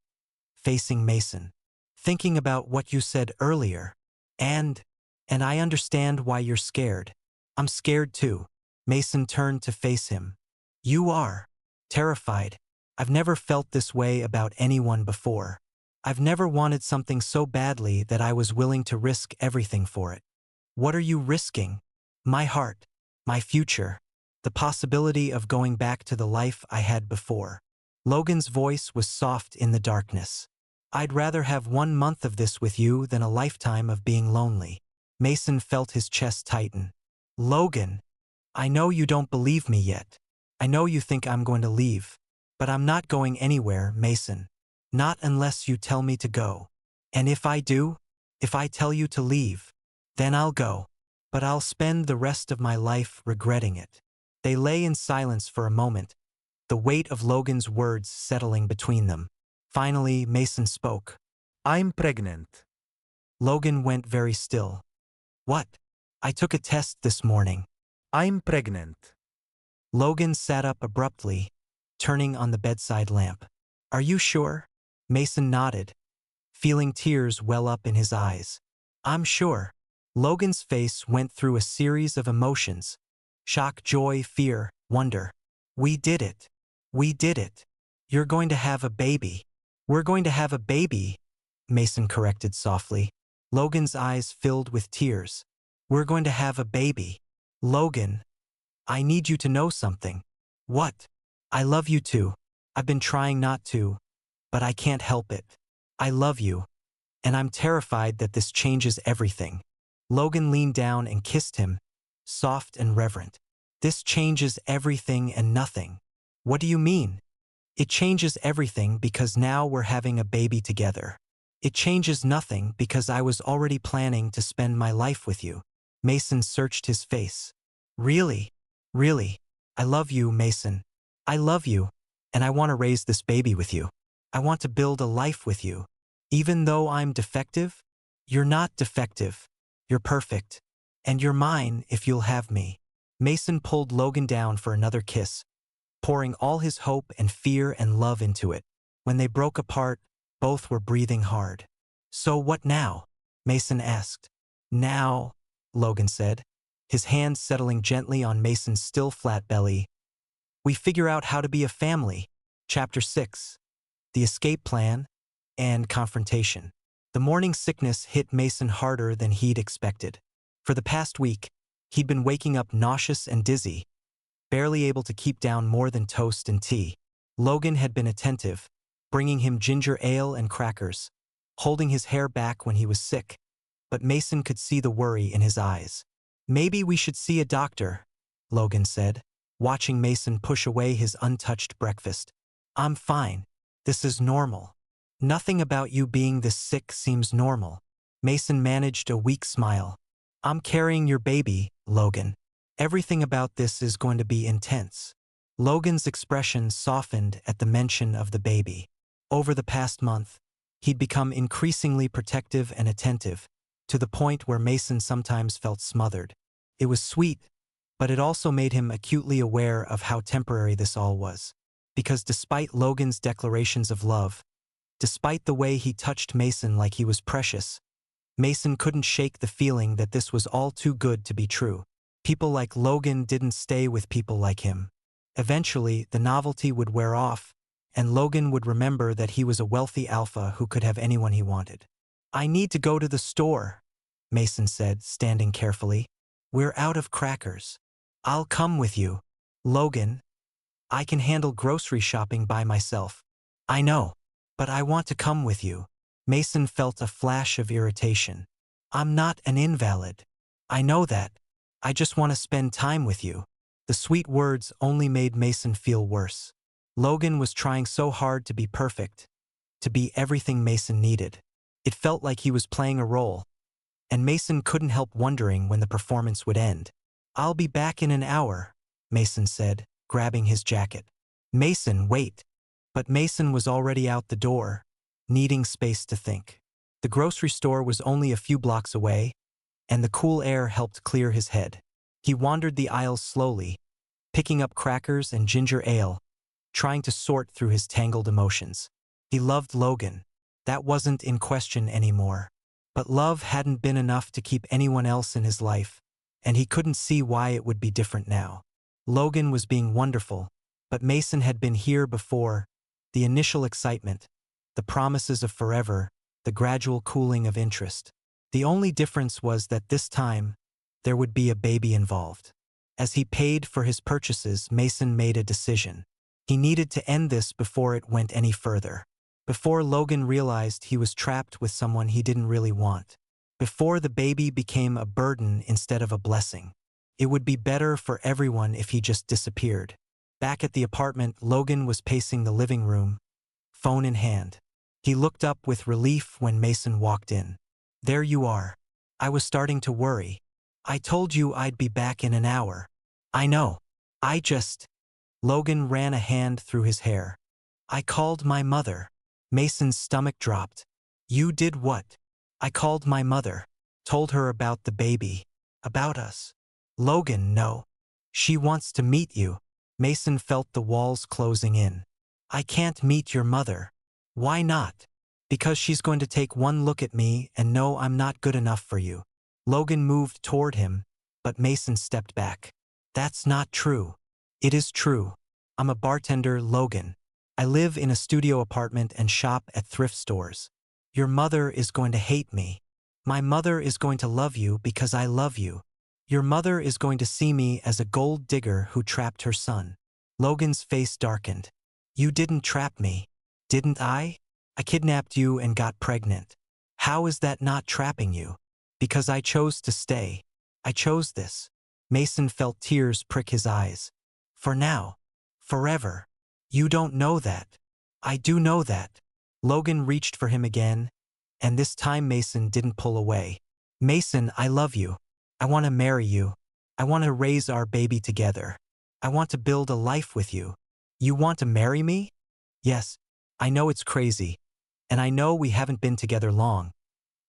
facing Mason. Thinking about what you said earlier. And I understand why you're scared. I'm scared too. Mason turned to face him. You are. Terrified. I've never felt this way about anyone before. I've never wanted something so badly that I was willing to risk everything for it. What are you risking? My heart. My future. The possibility of going back to the life I had before. Logan's voice was soft in the darkness. I'd rather have 1 month of this with you than a lifetime of being lonely. Mason felt his chest tighten. Logan, I know you don't believe me yet. I know you think I'm going to leave. But I'm not going anywhere, Mason. Not unless you tell me to go. And if I do, if I tell you to leave, then I'll go. But I'll spend the rest of my life regretting it. They lay in silence for a moment, the weight of Logan's words settling between them. Finally, Mason spoke. I'm pregnant. Logan went very still. What? I took a test this morning. I'm pregnant. Logan sat up abruptly, turning on the bedside lamp. Are you sure? Mason nodded, feeling tears well up in his eyes. I'm sure. Logan's face went through a series of emotions. Shock, joy, fear, wonder. We did it. We did it. You're going to have a baby. We're going to have a baby, Mason corrected softly. Logan's eyes filled with tears. We're going to have a baby. Logan, I need you to know something. What? I love you too. I've been trying not to, but I can't help it. I love you, and I'm terrified that this changes everything. Logan leaned down and kissed him, soft and reverent. This changes everything and nothing. What do you mean? It changes everything because now we're having a baby together. It changes nothing because I was already planning to spend my life with you. Mason searched his face. Really? Really? I love you, Mason. I love you, and I want to raise this baby with you. I want to build a life with you. Even though I'm defective, you're not defective. You're perfect. And you're mine if you'll have me. Mason pulled Logan down for another kiss, pouring all his hope and fear and love into it. When they broke apart, both were breathing hard. So what now? Mason asked. Now, Logan said, his hands settling gently on Mason's still flat belly. We figure out how to be a family. Chapter 6. The Escape Plan and Confrontation. The morning sickness hit Mason harder than he'd expected. For the past week, he'd been waking up nauseous and dizzy, barely able to keep down more than toast and tea. Logan had been attentive, bringing him ginger ale and crackers, holding his hair back when he was sick, but Mason could see the worry in his eyes. Maybe we should see a doctor, Logan said, watching Mason push away his untouched breakfast. I'm fine. This is normal. Nothing about you being this sick seems normal. Mason managed a weak smile. I'm carrying your baby, Logan. Everything about this is going to be intense. Logan's expression softened at the mention of the baby. Over the past month, he'd become increasingly protective and attentive, to the point where Mason sometimes felt smothered. It was sweet, but it also made him acutely aware of how temporary this all was. Because despite Logan's declarations of love, despite the way he touched Mason like he was precious, Mason couldn't shake the feeling that this was all too good to be true. People like Logan didn't stay with people like him. Eventually, the novelty would wear off, and Logan would remember that he was a wealthy alpha who could have anyone he wanted. I need to go to the store, Mason said, standing carefully. We're out of crackers. I'll come with you. Logan, I can handle grocery shopping by myself. I know, but I want to come with you. Mason felt a flash of irritation. I'm not an invalid. I know that. I just want to spend time with you. The sweet words only made Mason feel worse. Logan was trying so hard to be perfect, to be everything Mason needed. It felt like he was playing a role, and Mason couldn't help wondering when the performance would end. I'll be back in an hour, Mason said, grabbing his jacket. Mason, wait. But Mason was already out the door, needing space to think. The grocery store was only a few blocks away, and the cool air helped clear his head. He wandered the aisles slowly, picking up crackers and ginger ale, trying to sort through his tangled emotions. He loved Logan. That wasn't in question anymore. But love hadn't been enough to keep anyone else in his life, and he couldn't see why it would be different now. Logan was being wonderful, but Mason had been here before. The initial excitement, the promises of forever, the gradual cooling of interest. The only difference was that this time, there would be a baby involved. As he paid for his purchases, Mason made a decision. He needed to end this before it went any further. Before Logan realized he was trapped with someone he didn't really want. Before the baby became a burden instead of a blessing. It would be better for everyone if he just disappeared. Back at the apartment, Logan was pacing the living room, phone in hand. He looked up with relief when Mason walked in. "There you are. I was starting to worry. I told you I'd be back in an hour." "I know. I just—" Logan ran a hand through his hair. "I called my mother." Mason's stomach dropped. "You did what?" "I called my mother. Told her about the baby. About us." "Logan, no. She wants to meet you." Mason felt the walls closing in. "I can't meet your mother." "Why not?" "Because she's going to take one look at me and know I'm not good enough for you." Logan moved toward him, but Mason stepped back. "That's not true." "It is true. I'm a bartender, Logan. I live in a studio apartment and shop at thrift stores. Your mother is going to hate me. My mother is going to love you because I love you. Your mother is going to see me as a gold digger who trapped her son." Logan's face darkened. "You didn't trap me. Didn't I? I kidnapped you and got pregnant. How is that not trapping you?" "Because I chose to stay. I chose this." Mason felt tears prick his eyes. "For now. Forever. You don't know that." "I do know that." Logan reached for him again, and this time Mason didn't pull away. "Mason, I love you. I want to marry you. I want to raise our baby together. I want to build a life with you." "You want to marry me?" "Yes. I know it's crazy. And I know we haven't been together long.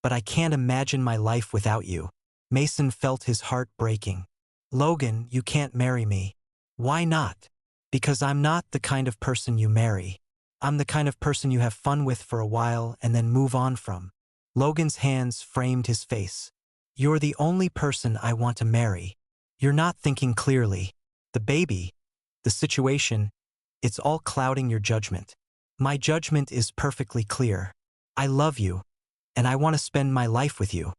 But I can't imagine my life without you." Mason felt his heart breaking. "Logan, you can't marry me." "Why not?" "Because I'm not the kind of person you marry. I'm the kind of person you have fun with for a while and then move on from." Logan's hands framed his face. "You're the only person I want to marry. You're not thinking clearly. The baby, the situation, it's all clouding your judgment." "My judgment is perfectly clear. I love you, and I want to spend my life with you."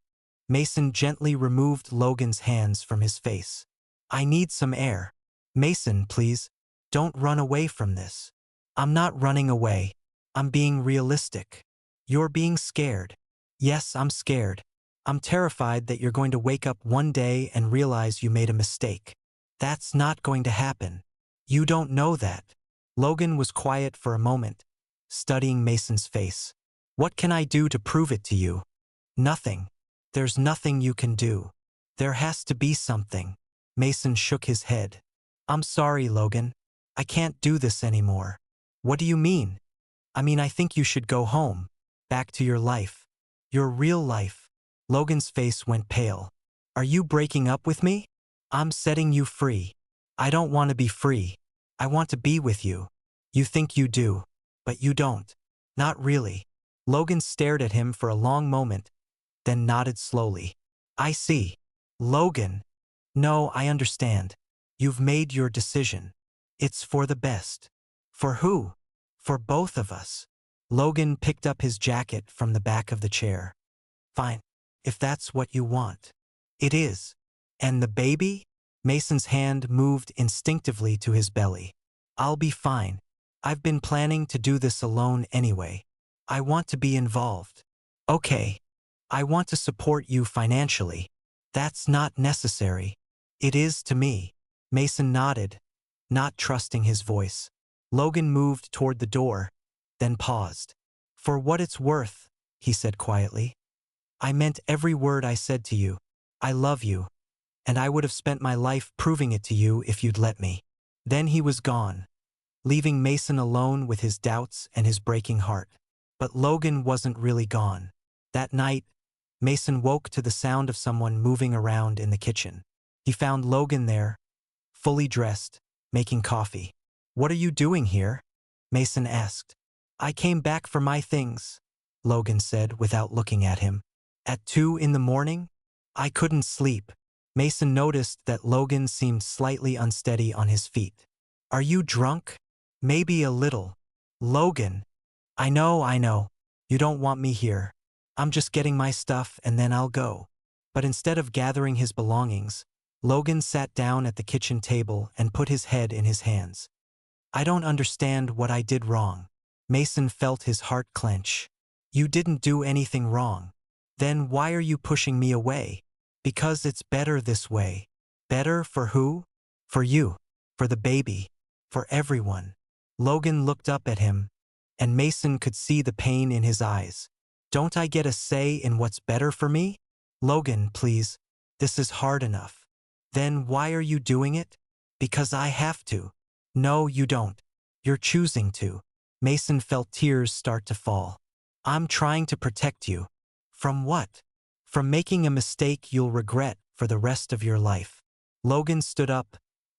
Mason gently removed Logan's hands from his face. "I need some air. Mason, please, don't run away from this." "I'm not running away. I'm being realistic." "You're being scared." "Yes, I'm scared. I'm terrified that you're going to wake up one day and realize you made a mistake." "That's not going to happen." "You don't know that." Logan was quiet for a moment, studying Mason's face. "What can I do to prove it to you?" "Nothing. There's nothing you can do." "There has to be something." Mason shook his head. "I'm sorry, Logan. I can't do this anymore." "What do you mean?" "I mean, I think you should go home. Back to your life. Your real life." Logan's face went pale. "Are you breaking up with me?" "I'm setting you free." "I don't want to be free. I want to be with you." "You think you do. But you don't." "Not really." Logan stared at him for a long moment, then nodded slowly. "I see." "Logan." "No, I understand. You've made your decision. It's for the best." "For who?" "For both of us." Logan picked up his jacket from the back of the chair. "Fine. If that's what you want." "It is." "And the baby?" Mason's hand moved instinctively to his belly. "I'll be fine. I've been planning to do this alone anyway. I want to be involved." "Okay. I want to support you financially." "That's not necessary." "It is to me." Mason nodded, not trusting his voice. Logan moved toward the door, then paused. "For what it's worth," he said quietly, "I meant every word I said to you. I love you, and I would have spent my life proving it to you if you'd let me." Then he was gone, leaving Mason alone with his doubts and his breaking heart. But Logan wasn't really gone. That night, Mason woke to the sound of someone moving around in the kitchen. He found Logan there, fully dressed, making coffee. What are you doing here? Mason asked. I came back for my things, Logan said without looking at him. At 2 in the morning? I couldn't sleep. Mason noticed that Logan seemed slightly unsteady on his feet. Are you drunk? Maybe a little. Logan. I know. You don't want me here. I'm just getting my stuff and then I'll go. But instead of gathering his belongings, Logan sat down at the kitchen table and put his head in his hands. I don't understand what I did wrong. Mason felt his heart clench. You didn't do anything wrong. Then why are you pushing me away? Because it's better this way. Better for who? For you. For the baby. For everyone. Logan looked up at him, and Mason could see the pain in his eyes. Don't I get a say in what's better for me? Logan, please. This is hard enough. Then why are you doing it? Because I have to. No, you don't. You're choosing to. Mason felt tears start to fall. I'm trying to protect you. From what? From making a mistake you'll regret for the rest of your life. Logan stood up,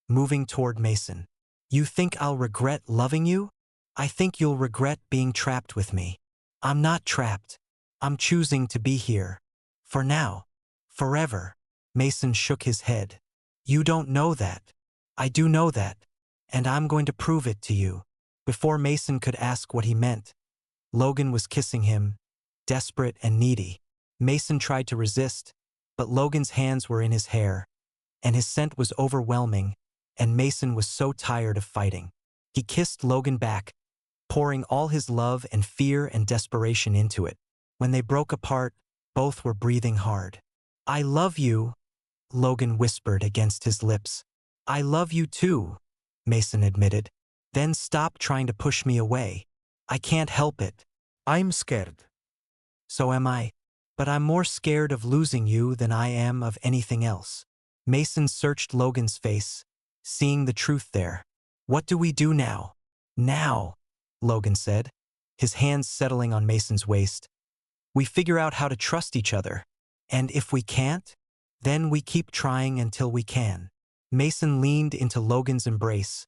moving toward Mason. You think I'll regret loving you? I think you'll regret being trapped with me. I'm not trapped. I'm choosing to be here. For now. Forever. Mason shook his head. You don't know that. I do know that. And I'm going to prove it to you. Before Mason could ask what he meant, Logan was kissing him, desperate and needy. Mason tried to resist, but Logan's hands were in his hair, and his scent was overwhelming, and Mason was so tired of fighting. He kissed Logan back, pouring all his love and fear and desperation into it. When they broke apart, both were breathing hard. I love you, Logan whispered against his lips. I love you too, Mason admitted. Then stop trying to push me away. I can't help it. I'm scared. So am I. But I'm more scared of losing you than I am of anything else. Mason searched Logan's face, seeing the truth there. What do we do now? Now, Logan said, his hands settling on Mason's waist. We figure out how to trust each other. And if we can't, then we keep trying until we can. Mason leaned into Logan's embrace,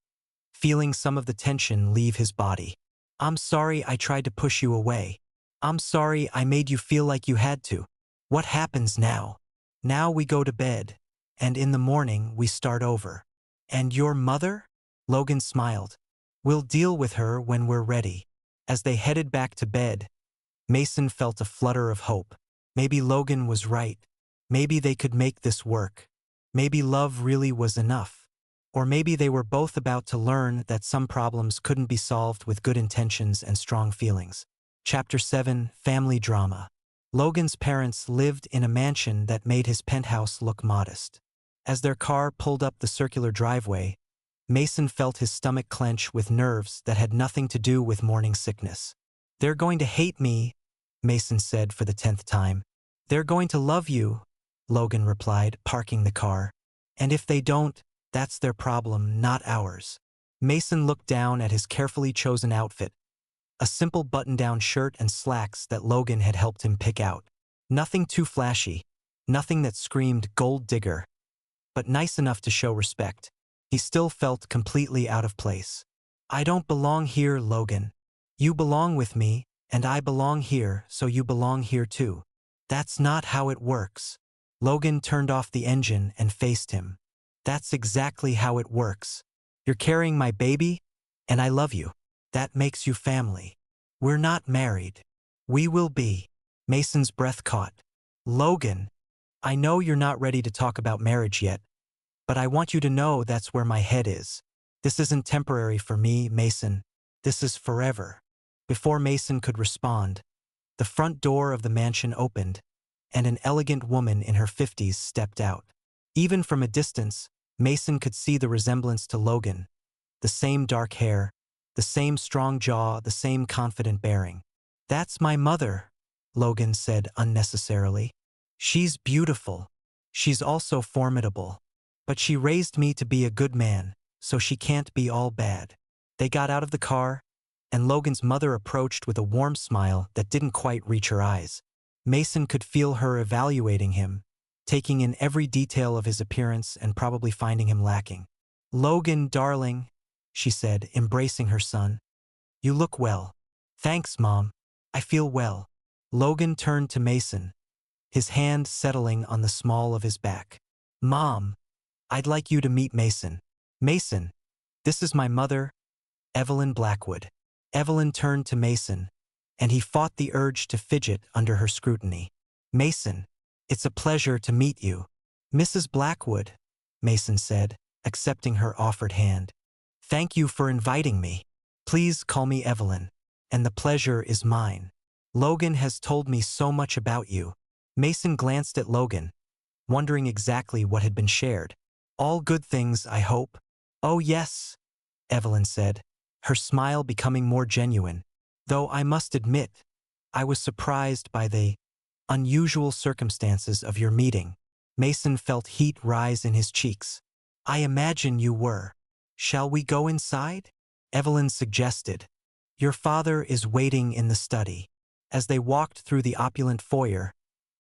feeling some of the tension leave his body. I'm sorry I tried to push you away. I'm sorry I made you feel like you had to. What happens now? Now we go to bed, and in the morning we start over. And your mother? Logan smiled. We'll deal with her when we're ready. As they headed back to bed, Mason felt a flutter of hope. Maybe Logan was right. Maybe they could make this work. Maybe love really was enough. Or maybe they were both about to learn that some problems couldn't be solved with good intentions and strong feelings. Chapter 7, Family Drama. Logan's parents lived in a mansion that made his penthouse look modest. As their car pulled up the circular driveway, Mason felt his stomach clench with nerves that had nothing to do with morning sickness. They're going to hate me, Mason said for the 10th time. They're going to love you, Logan replied, parking the car. And if they don't, that's their problem, not ours. Mason looked down at his carefully chosen outfit, a simple button-down shirt and slacks that Logan had helped him pick out. Nothing too flashy, nothing that screamed gold digger, but nice enough to show respect. He still felt completely out of place. I don't belong here, Logan. You belong with me, and I belong here, so you belong here too. That's not how it works. Logan turned off the engine and faced him. That's exactly how it works. You're carrying my baby, and I love you. That makes you family. We're not married. We will be. Mason's breath caught. Logan, I know you're not ready to talk about marriage yet, but I want you to know that's where my head is. This isn't temporary for me, Mason. This is forever. Before Mason could respond, the front door of the mansion opened, and an elegant woman in her 50s stepped out. Even from a distance, Mason could see the resemblance to Logan. The same dark hair, the same strong jaw, the same confident bearing. That's my mother, Logan said unnecessarily. She's beautiful. She's also formidable. But she raised me to be a good man, so she can't be all bad. They got out of the car, and Logan's mother approached with a warm smile that didn't quite reach her eyes. Mason could feel her evaluating him, taking in every detail of his appearance and probably finding him lacking. Logan, darling, she said, embracing her son. You look well. Thanks, Mom. I feel well. Logan turned to Mason, his hand settling on the small of his back. Mom, I'd like you to meet Mason. Mason, this is my mother, Evelyn Blackwood. Evelyn turned to Mason, and he fought the urge to fidget under her scrutiny. Mason, it's a pleasure to meet you. Mrs. Blackwood, Mason said, accepting her offered hand. Thank you for inviting me. Please call me Evelyn, and the pleasure is mine. Logan has told me so much about you. Mason glanced at Logan, wondering exactly what had been shared. All good things, I hope. Oh yes, Evelyn said, her smile becoming more genuine. Though I must admit, I was surprised by the unusual circumstances of your meeting. Mason felt heat rise in his cheeks. I imagine you were. Shall we go inside? Evelyn suggested. Your father is waiting in the study. As they walked through the opulent foyer,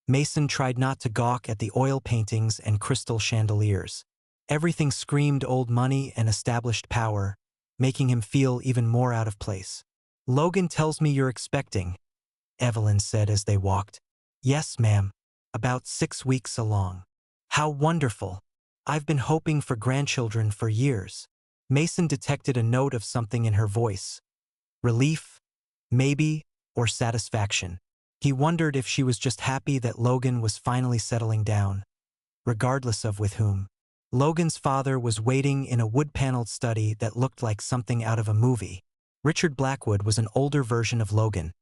Mason tried not to gawk at the oil paintings and crystal chandeliers. Everything screamed old money and established power, making him feel even more out of place. Logan tells me you're expecting, Evelyn said as they walked. Yes, ma'am. About 6 weeks along. How wonderful. I've been hoping for grandchildren for years. Mason detected a note of something in her voice. Relief, maybe, or satisfaction. He wondered if she was just happy that Logan was finally settling down, regardless of with whom. Logan's father was waiting in a wood-paneled study that looked like something out of a movie. Richard Blackwood was an older version of Logan,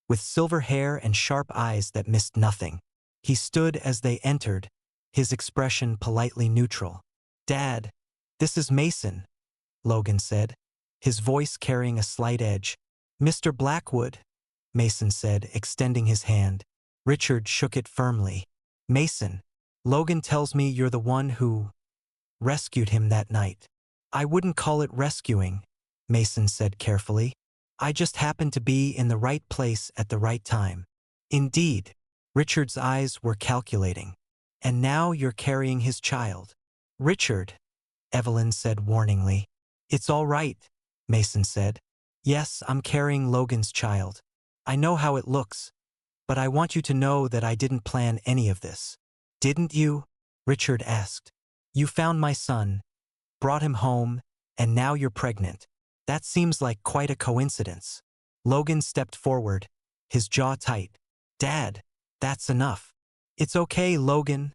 with silver hair and sharp eyes that missed nothing. He stood as they entered, his expression politely neutral. Dad, this is Mason, Logan said, his voice carrying a slight edge. Mr. Blackwood, Mason said, extending his hand. Richard shook it firmly. Mason, Logan tells me you're the one who rescued him that night. I wouldn't call it rescuing, Mason said carefully. I just happened to be in the right place at the right time. Indeed, Richard's eyes were calculating. And now you're carrying his child. Richard, Evelyn said warningly. It's all right, Mason said. Yes, I'm carrying Logan's child. I know how it looks, but I want you to know that I didn't plan any of this. Didn't you? Richard asked. You found my son, brought him home, and now you're pregnant. That seems like quite a coincidence. Logan stepped forward, his jaw tight. Dad, that's enough. It's okay, Logan,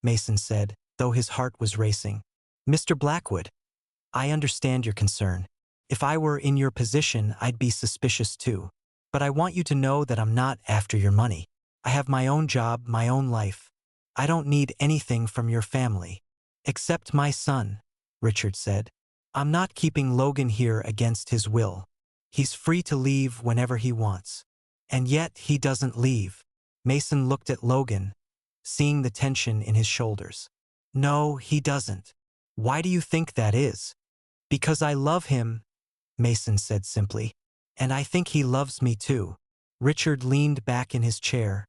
Mason said, though his heart was racing. Mr. Blackwood, I understand your concern. If I were in your position, I'd be suspicious too. But I want you to know that I'm not after your money. I have my own job, my own life. I don't need anything from your family. Except my son, Richard said. I'm not keeping Logan here against his will. He's free to leave whenever he wants. And yet he doesn't leave. Mason looked at Logan, seeing the tension in his shoulders. No, he doesn't. Why do you think that is? Because I love him, Mason said simply. And I think he loves me too. Richard leaned back in his chair,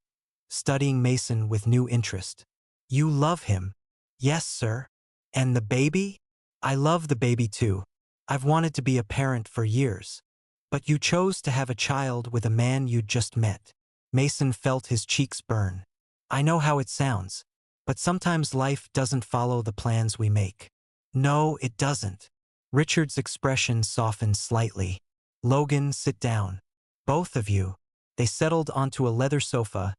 studying Mason with new interest. You love him? Yes, sir. And the baby? I love the baby too. I've wanted to be a parent for years. But you chose to have a child with a man you'd just met. Mason felt his cheeks burn. I know how it sounds, but sometimes life doesn't follow the plans we make. No, it doesn't. Richard's expression softened slightly. Logan, sit down. Both of you. They settled onto a leather sofa,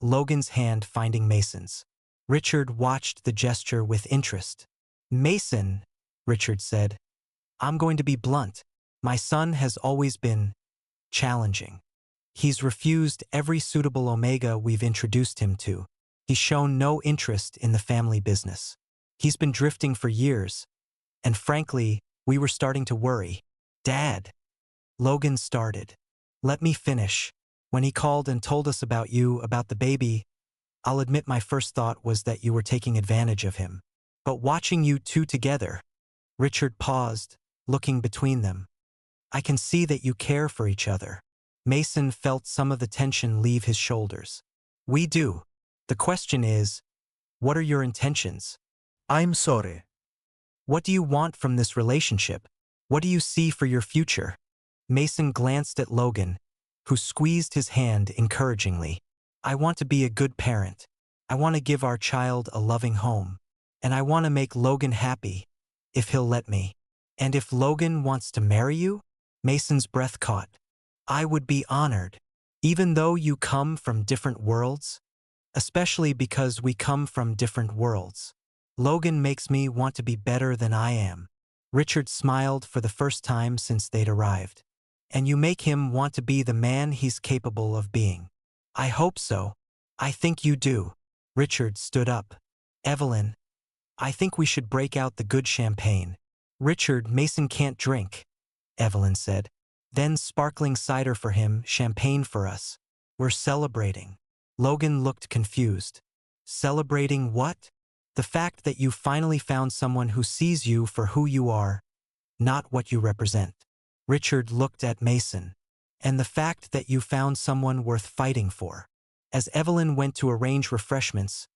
Logan's hand finding Mason's. Richard watched the gesture with interest. Mason, Richard said, I'm going to be blunt. My son has always been challenging. He's refused every suitable omega we've introduced him to. He's shown no interest in the family business. He's been drifting for years, and frankly, we were starting to worry. Dad, Logan started. Let me finish. When he called and told us about you, about the baby, I'll admit my first thought was that you were taking advantage of him. But watching you two together, Richard paused, looking between them. I can see that you care for each other. Mason felt some of the tension leave his shoulders. We do. The question is, what are your intentions? I'm sorry. What do you want from this relationship? What do you see for your future? Mason glanced at Logan, who squeezed his hand encouragingly. I want to be a good parent. I want to give our child a loving home. And I want to make Logan happy, if he'll let me. And if Logan wants to marry you? Mason's breath caught. I would be honored. Even though you come from different worlds? Especially because we come from different worlds. Logan makes me want to be better than I am. Richard smiled for the first time since they'd arrived. And you make him want to be the man he's capable of being. I hope so. I think you do. Richard stood up. Evelyn, I think we should break out the good champagne. Richard, Mason can't drink, Evelyn said. Then sparkling cider for him, champagne for us. We're celebrating. Logan looked confused. Celebrating what? The fact that you finally found someone who sees you for who you are, not what you represent. Richard looked at Mason. And the fact that you found someone worth fighting for. As Evelyn went to arrange refreshments,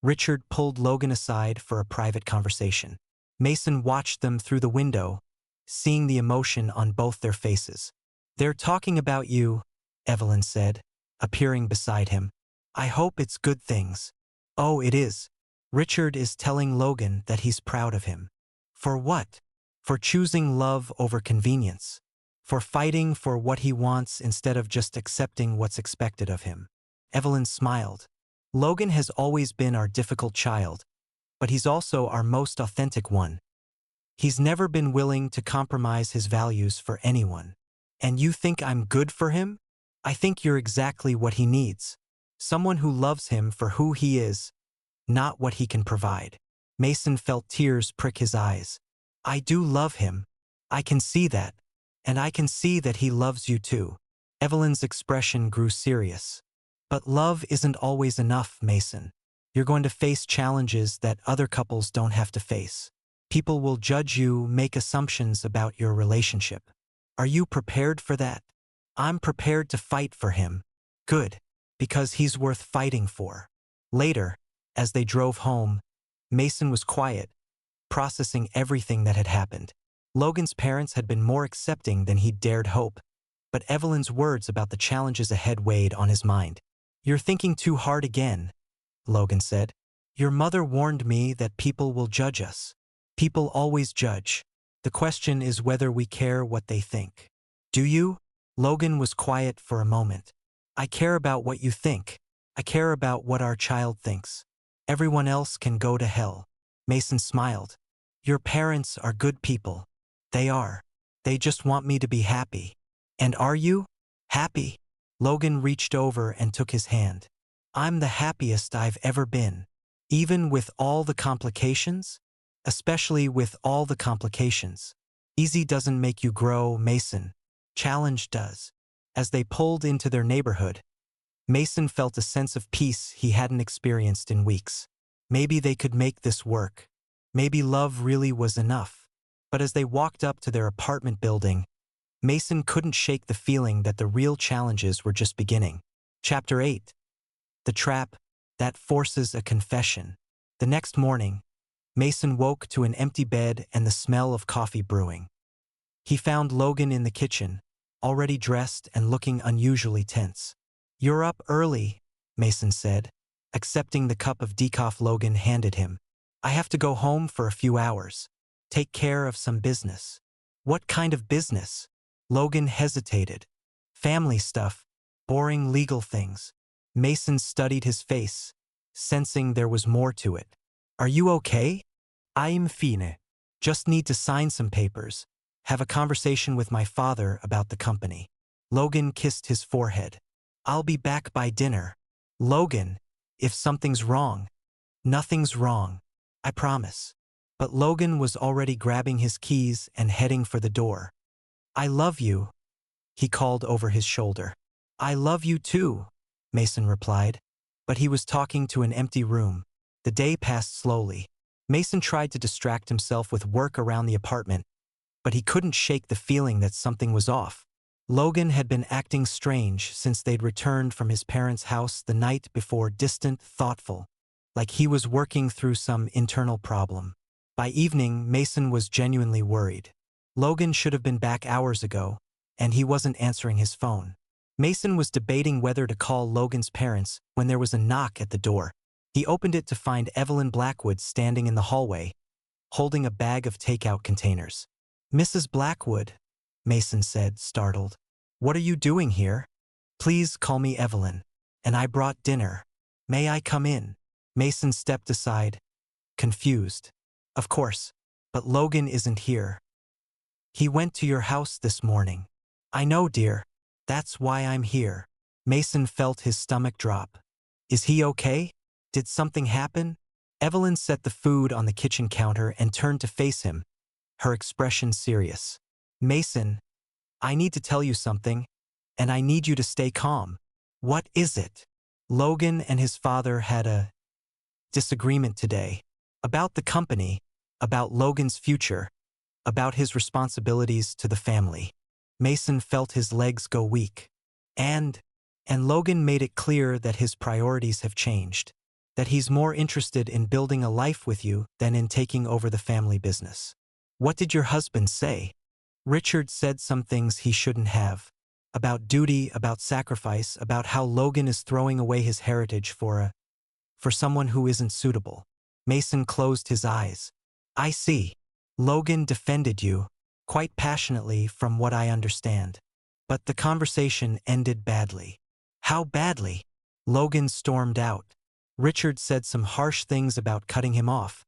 Richard pulled Logan aside for a private conversation. Mason watched them through the window, seeing the emotion on both their faces. They're talking about you, Evelyn said, appearing beside him. I hope it's good things. Oh, it is. Richard is telling Logan that he's proud of him. For what? For choosing love over convenience. For fighting for what he wants instead of just accepting what's expected of him. Evelyn smiled. Logan has always been our difficult child, but he's also our most authentic one. He's never been willing to compromise his values for anyone. And you think I'm good for him? I think you're exactly what he needs. Someone who loves him for who he is, not what he can provide. Mason felt tears prick his eyes. I do love him. I can see that. And I can see that he loves you too. Evelyn's expression grew serious. But love isn't always enough, Mason. You're going to face challenges that other couples don't have to face. People will judge you, make assumptions about your relationship. Are you prepared for that? I'm prepared to fight for him. Good. Because he's worth fighting for. Later, as they drove home, Mason was quiet, processing everything that had happened. Logan's parents had been more accepting than he'd dared hope, but Evelyn's words about the challenges ahead weighed on his mind. You're thinking too hard again, Logan said. Your mother warned me that people will judge us. People always judge. The question is whether we care what they think. Do you? Logan was quiet for a moment. I care about what you think. I care about what our child thinks. Everyone else can go to hell. Mason smiled. Your parents are good people. They are. They just want me to be happy. And are you? Happy? Logan reached over and took his hand. I'm the happiest I've ever been. Even with all the complications? Especially with all the complications. Easy doesn't make you grow, Mason. Challenge does. As they pulled into their neighborhood, Mason felt a sense of peace he hadn't experienced in weeks. Maybe they could make this work. Maybe love really was enough. But as they walked up to their apartment building, Mason couldn't shake the feeling that the real challenges were just beginning. Chapter 8. The Trap That Forces a Confession. The next morning, Mason woke to an empty bed and the smell of coffee brewing. He found Logan in the kitchen, already dressed and looking unusually tense. You're up early, Mason said, accepting the cup of decaf Logan handed him. I have to go home for a few hours. Take care of some business. What kind of business? Logan hesitated. Family stuff, boring legal things. Mason studied his face, sensing there was more to it. Are you okay? I'm fine. Just need to sign some papers. Have a conversation with my father about the company. Logan kissed his forehead. I'll be back by dinner. Logan, if something's wrong. Nothing's wrong. I promise. But Logan was already grabbing his keys and heading for the door. I love you, he called over his shoulder. I love you too, Mason replied. But he was talking to an empty room. The day passed slowly. Mason tried to distract himself with work around the apartment, but he couldn't shake the feeling that something was off. Logan had been acting strange since they'd returned from his parents' house the night before, distant, thoughtful, like he was working through some internal problem. By evening, Mason was genuinely worried. Logan should have been back hours ago, and he wasn't answering his phone. Mason was debating whether to call Logan's parents when there was a knock at the door. He opened it to find Evelyn Blackwood standing in the hallway, holding a bag of takeout containers. "Mrs. Blackwood," Mason said, startled. "What are you doing here?" "Please call me Evelyn. And I brought dinner. May I come in?" Mason stepped aside, confused. "Of course. But Logan isn't here. He went to your house this morning." "I know, dear. That's why I'm here." Mason felt his stomach drop. "Is he okay? Did something happen?" Evelyn set the food on the kitchen counter and turned to face him, her expression serious. "Mason, I need to tell you something, and I need you to stay calm." "What is it?" "Logan and his father had a disagreement today. About the company, about Logan's future, about his responsibilities to the family." Mason felt his legs go weak. And Logan made it clear that his priorities have changed, that he's more interested in building a life with you than in taking over the family business. "What did your husband say?" "Richard said some things he shouldn't have. About duty, about sacrifice, about how Logan is throwing away his heritage for someone who isn't suitable." Mason closed his eyes. "I see. Logan defended you, quite passionately from what I understand. But the conversation ended badly." "How badly?" "Logan stormed out. Richard said some harsh things about cutting him off,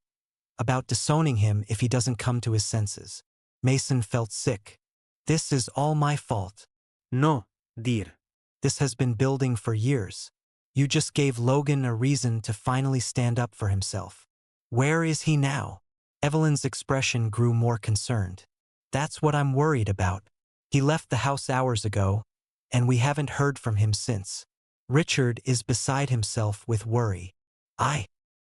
about disowning him if he doesn't come to his senses." Mason felt sick. "This is all my fault. No, dear. This has been building for years. You just gave Logan a reason to finally stand up for himself." "Where is he now?" Evelyn's expression grew more concerned. "That's what I'm worried about. He left the house hours ago, and we haven't heard from him since. Richard is beside himself with worry."